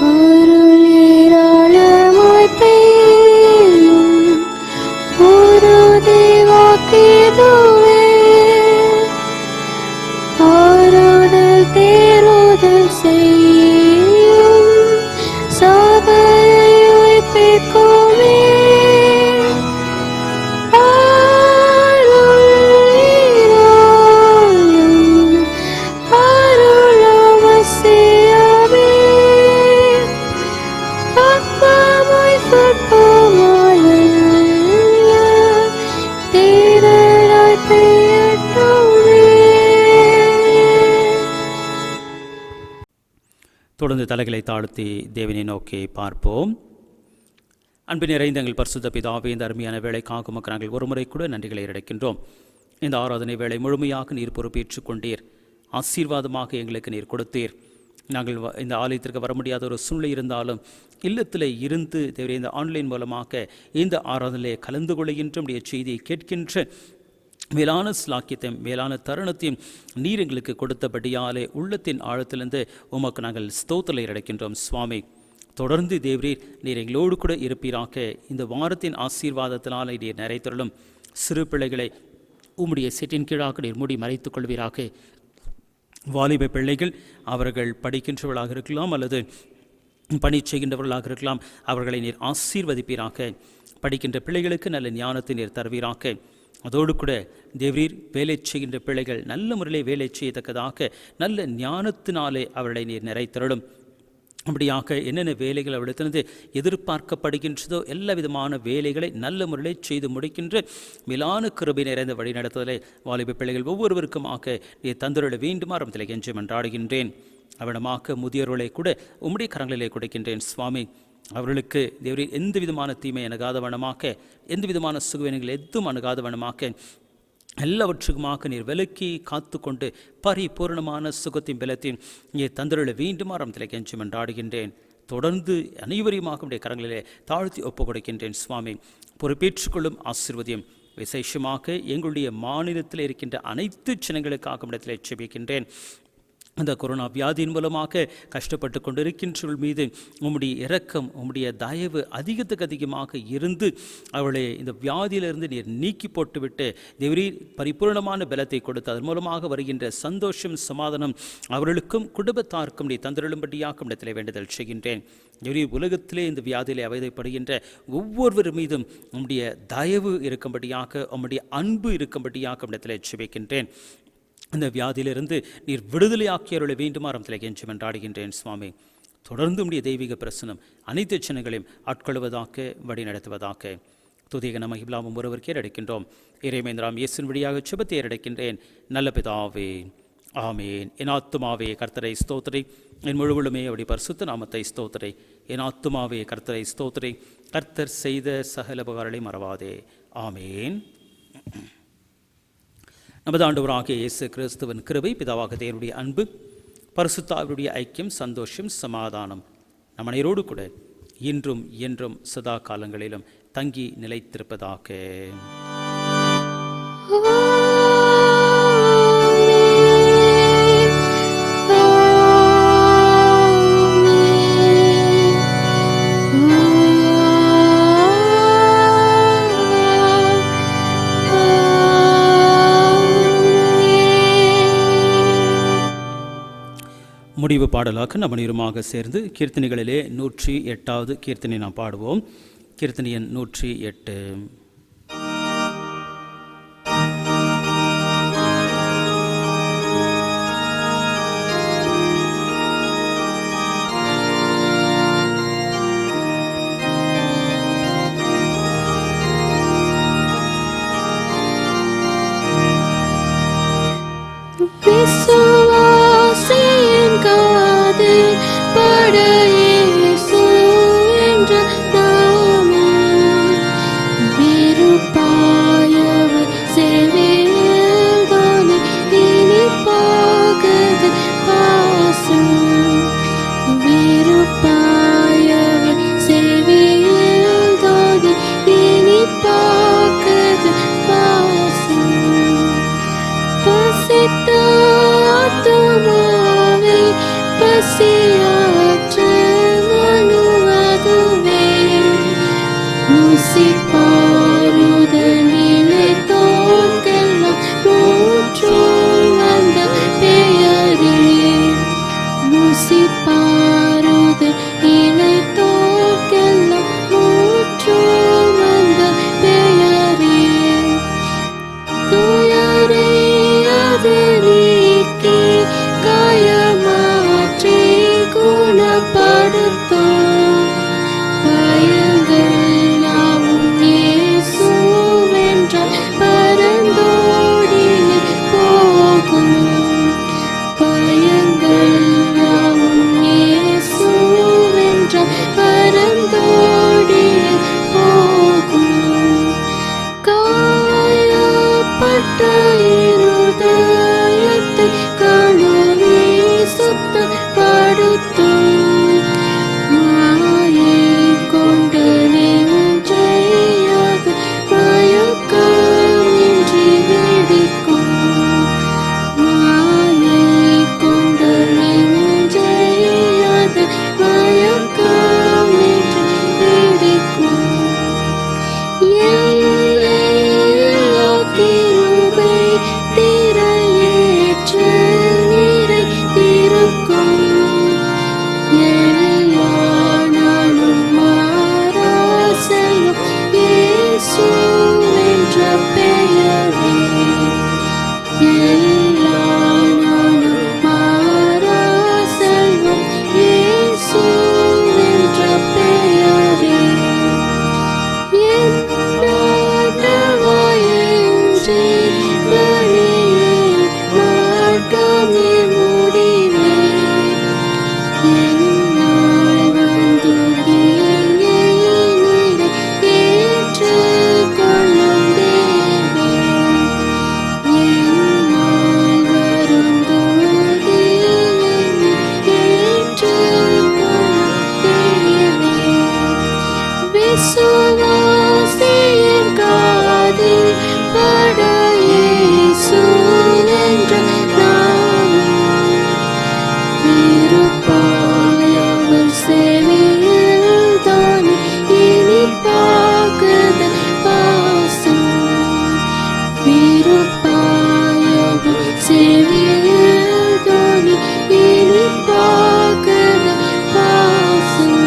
அருள் ஏராளமாய் பெய்யும் ஒரு தேவாக்கிதுவே, ஆராதல் தேரோதல் செய்யும் சபையை உயிர்ப்பிக்குமே. அருள் ஏராளம் அருள் அவசியமே, அப்பமாய் சொற்பமாய் தேடலாய் பெய்யட்டுமே. தொடர்ந்து தலைகளை தாழ்த்தி தேவனை நோக்கி பார்ப்போம். அன்பு நிறைந்த எங்கள் பரிசுத்த பிதாவே, இந்த அருமையான வேலைக்காக உமக்கு நாங்கள் ஒருமுறை கூட நன்றிகளை ஏறெடுக்கின்றோம். இந்த ஆராதனை வேளை முழுமையாக நீர் பொறுப்பேற்றுக் கொண்டீர். ஆசீர்வாதமாக எங்களுக்கு நீர் கொடுத்தீர். நாங்கள் இந்த ஆலயத்திற்கு வர முடியாத ஒரு சூழ்நிலை இருந்தாலும் இல்லத்தில் இருந்து தேவரே இந்த ஆன்லைன் மூலமாக இந்த ஆராதனையிலே கலந்து கொள்கின்ற உடைய செய்தியை கேட்கின்ற மேலான ஸ்லாக்கியத்தையும் மேலான தருணத்தையும் நீர் எங்களுக்கு கொடுத்தபடியாலே உள்ளத்தின் ஆழத்திலிருந்து உமக்கு நாங்கள் ஸ்தோத்திரம் ஏறெடுக்கின்றோம் சுவாமி. தொடர்ந்து தேவரீர் நீர் எங்களோடு கூட இருப்பீராக. இந்த வாரத்தின் ஆசீர்வாதத்தினால் நீர் நிறைத்தருளும். சிறு பிள்ளைகளை உம்முடைய செட்டின் கீழாக நீர் மூடி மறைத்துக் கொள்வீராக. வாலிப பிள்ளைகள் அவர்கள் படிக்கின்றவர்களாக இருக்கலாம் அல்லது பணி செய்கின்றவர்களாக இருக்கலாம், அவர்களை நீர் ஆசீர்வதிப்பீராக. படிக்கின்ற பிள்ளைகளுக்கு நல்ல ஞானத்தை நீர் தருவீராக. அதோடு கூட தேவரீர் வேலை செய்கின்ற பிள்ளைகள் நல்ல முறையிலே வேலை செய்யத்தக்கதாக நல்ல ஞானத்தினாலே அவர்களை நீர் நிறைத்தருளும். அப்படியாக என்னென்ன வேலைகள் அவளிடத்திலிருந்து எதிர்பார்க்கப்படுகின்றதோ எல்லா விதமான வேலைகளை நல்ல முறையில் செய்து முடிக்கின்ற மேலான கிருபை நிறைந்த வழி நடத்துதலை வாலிப பிள்ளைகள் ஒவ்வொருவருக்குமாக நீ தந்துருள வேண்டுமா ரமத்திலே கெஞ்சி மன்றாடுகின்றேன். அவனமாக முதியோர்களை கூட உம்முடைய கரங்களிலே கொடுக்கின்றேன் சுவாமி. அவர்களுக்கு தேவரீர் எந்த விதமான தீமை அணுகாதவனமாக, எந்த விதமான சுகவீனங்கள் எதுவும் அணுகாதவனமாக எல்லாவற்றுக்குமாக நீர் விலக்கி காத்து கொண்டு பரிபூர்ணமான சுகத்தின் பலத்தையும் நீர் தந்தருள வேண்டுமா ரமத்திலே கெஞ்சி மன்றாடுகின்றேன். தொடர்ந்து அனைவரையுமாக உடைய கரங்களிலே தாழ்த்தி ஒப்புக் கொடுக்கின்றேன் சுவாமி. பொறுப்பேற்றுக்கொள்ளும் ஆசீர்வதியும் விசேஷமாக எங்களுடைய மாநிலத்தில் இருக்கின்ற அனைத்து ஜனங்களுக்காக இடத்திலே ஜெபிக்கின்றேன். அந்த கொரோனா வியாதியின் மூலமாக கஷ்டப்பட்டு கொண்டிருக்கின்றவர்கள் மீது உம்முடைய இரக்கம், உம்முடைய தயவு அதிகத்துக்கு அதிகமாக இருந்து அவளை இந்த வியாதியிலிருந்து நீர் நீக்கி போட்டுவிட்டு தேவரீர் பரிபூர்ணமான பலத்தை கொடுத்து அதன் மூலமாக வருகின்ற சந்தோஷம் சமாதானம் அவர்களுக்கும் குடும்பத்தாருக்கும் நீ தந்திருளும்படியாக இடத்திலே வேண்டுதல் செய்கின்றேன். தேவரீர் உலகத்திலே இந்த வியாதியிலே அவதிப்படுகின்ற ஒவ்வொருவர் மீதும் உம்முடைய தயவு இருக்கும்படியாக, உம்முடைய அன்பு இருக்கும்படியாக இடத்திலே ஜெபிக்கின்றேன். இந்த வியாதியிலிருந்து நீர் விடுதலையாக்கியருளை வேண்டுமா ரமத்திலே கெஞ்சி மன்றாடுகின்றேன் சுவாமி. தொடர்ந்து உடைய தெய்வீக பிரசனம் அனைத்து ஜனங்களையும் ஆட்கொள்வதாக வழி நடத்துவதாக. துதிக நம இல்லாமல் ஒருவருக்கே அடைக்கின்றோம். இறைமேந்திராம் இயேசுவின் வழியாக சுபத்தை அடைக்கின்றேன் நல்ல பிதாவே, ஆமேன். என் ஆத்துமாவே கர்த்தரை ஸ்தோத்திரி, என் முழுவலுமே அவருடைய பரிசுத்த நாமத்தை ஸ்தோத்திரி. என் ஆத்துமாவே கர்த்தரை ஸ்தோத்திரி, கர்த்தர் செய்த சகல உபகாரங்களை மறவாதே. ஆமேன். நமது ஆண்டவராகிய இயேசு கிறிஸ்துவின் கிருபை, பிதாவாகிய தேவனுடைய அன்பு, பரிசுத்த ஆவியுடைய ஐக்கியம், சந்தோஷம், சமாதானம் நம் அனைவரோடு கூட இன்றும் என்றும் சதா காலங்களிலும் தங்கி நிலைத்திருப்பதாக. முடிவு பாடலாக நம்ம அனைவருமாக சேர்ந்து கீர்த்தனைகளிலே 108வது கீர்த்தனை நாம் பாடுவோம். கீர்த்தனை எண் 108. விசுவாசியின் காதில் பட இயேசு என்ற நாமம், விருப்பாயவர் செவியில் தானே இனிப்பாகுது பாசம், விருப்பாயவர் செவியில் தானே இனிப்பாகுது பாசம். பசித்த ஆத்துமாவே பசியாற்ற மனுவதுவே, முசிப்பாருதலிலே தோற்கெல்லாம் மூற்றும் வந்த பெயரே, முசிப்பாருதலிலே தோற்கெல்லாம் மூற்றும் வந்த பெயரே, துயரே நீக்கி காயமாற்றி குணப்படுத்தும், பயங்கள் யாவும் இயேசுவென்றால் பரந்தோடி போகும், பயங்கள் யாவும் இயேசுவென்றால் பரந்தோடி போகும். காயப்பட்ட இருதயத்தை கழுவி சுத்தப்படுத்தும், மாயை கொண்டு நெஞ்சையது மயக்கமின்றி வெடிக்கும், மாயை கொண்டு நெஞ்சையது மயக்கமின்றி வெடிக்கும். கிருபை திரையேற்ற நிறைந்திருக்கும், எல்லா நாளும் மாறாசையும் இயேசு என்ற பெயரே, எல்லா நாளும் மாறாசையும் இயேசு என்ற பெயரே. விசுவாசியின் காதில் பட இயேசு என்ற நாமம், விருப்பாயவர் செவியில் தானே இனிப்பாகுது பாசம், விருப்பாயவர் செவியில் தானே இனிப்பாகுது பாசம்.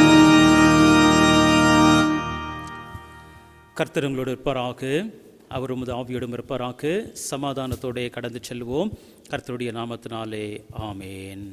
கர்த்தர் உங்களோடு இருப்பாராக, அவர் உமது ஆவியோடும் இருப்பாராக. சமாதானத்தோടെ கடந்து செல்வோம். கர்த்தருடைய நாமத்தினாலே ஆமேன்.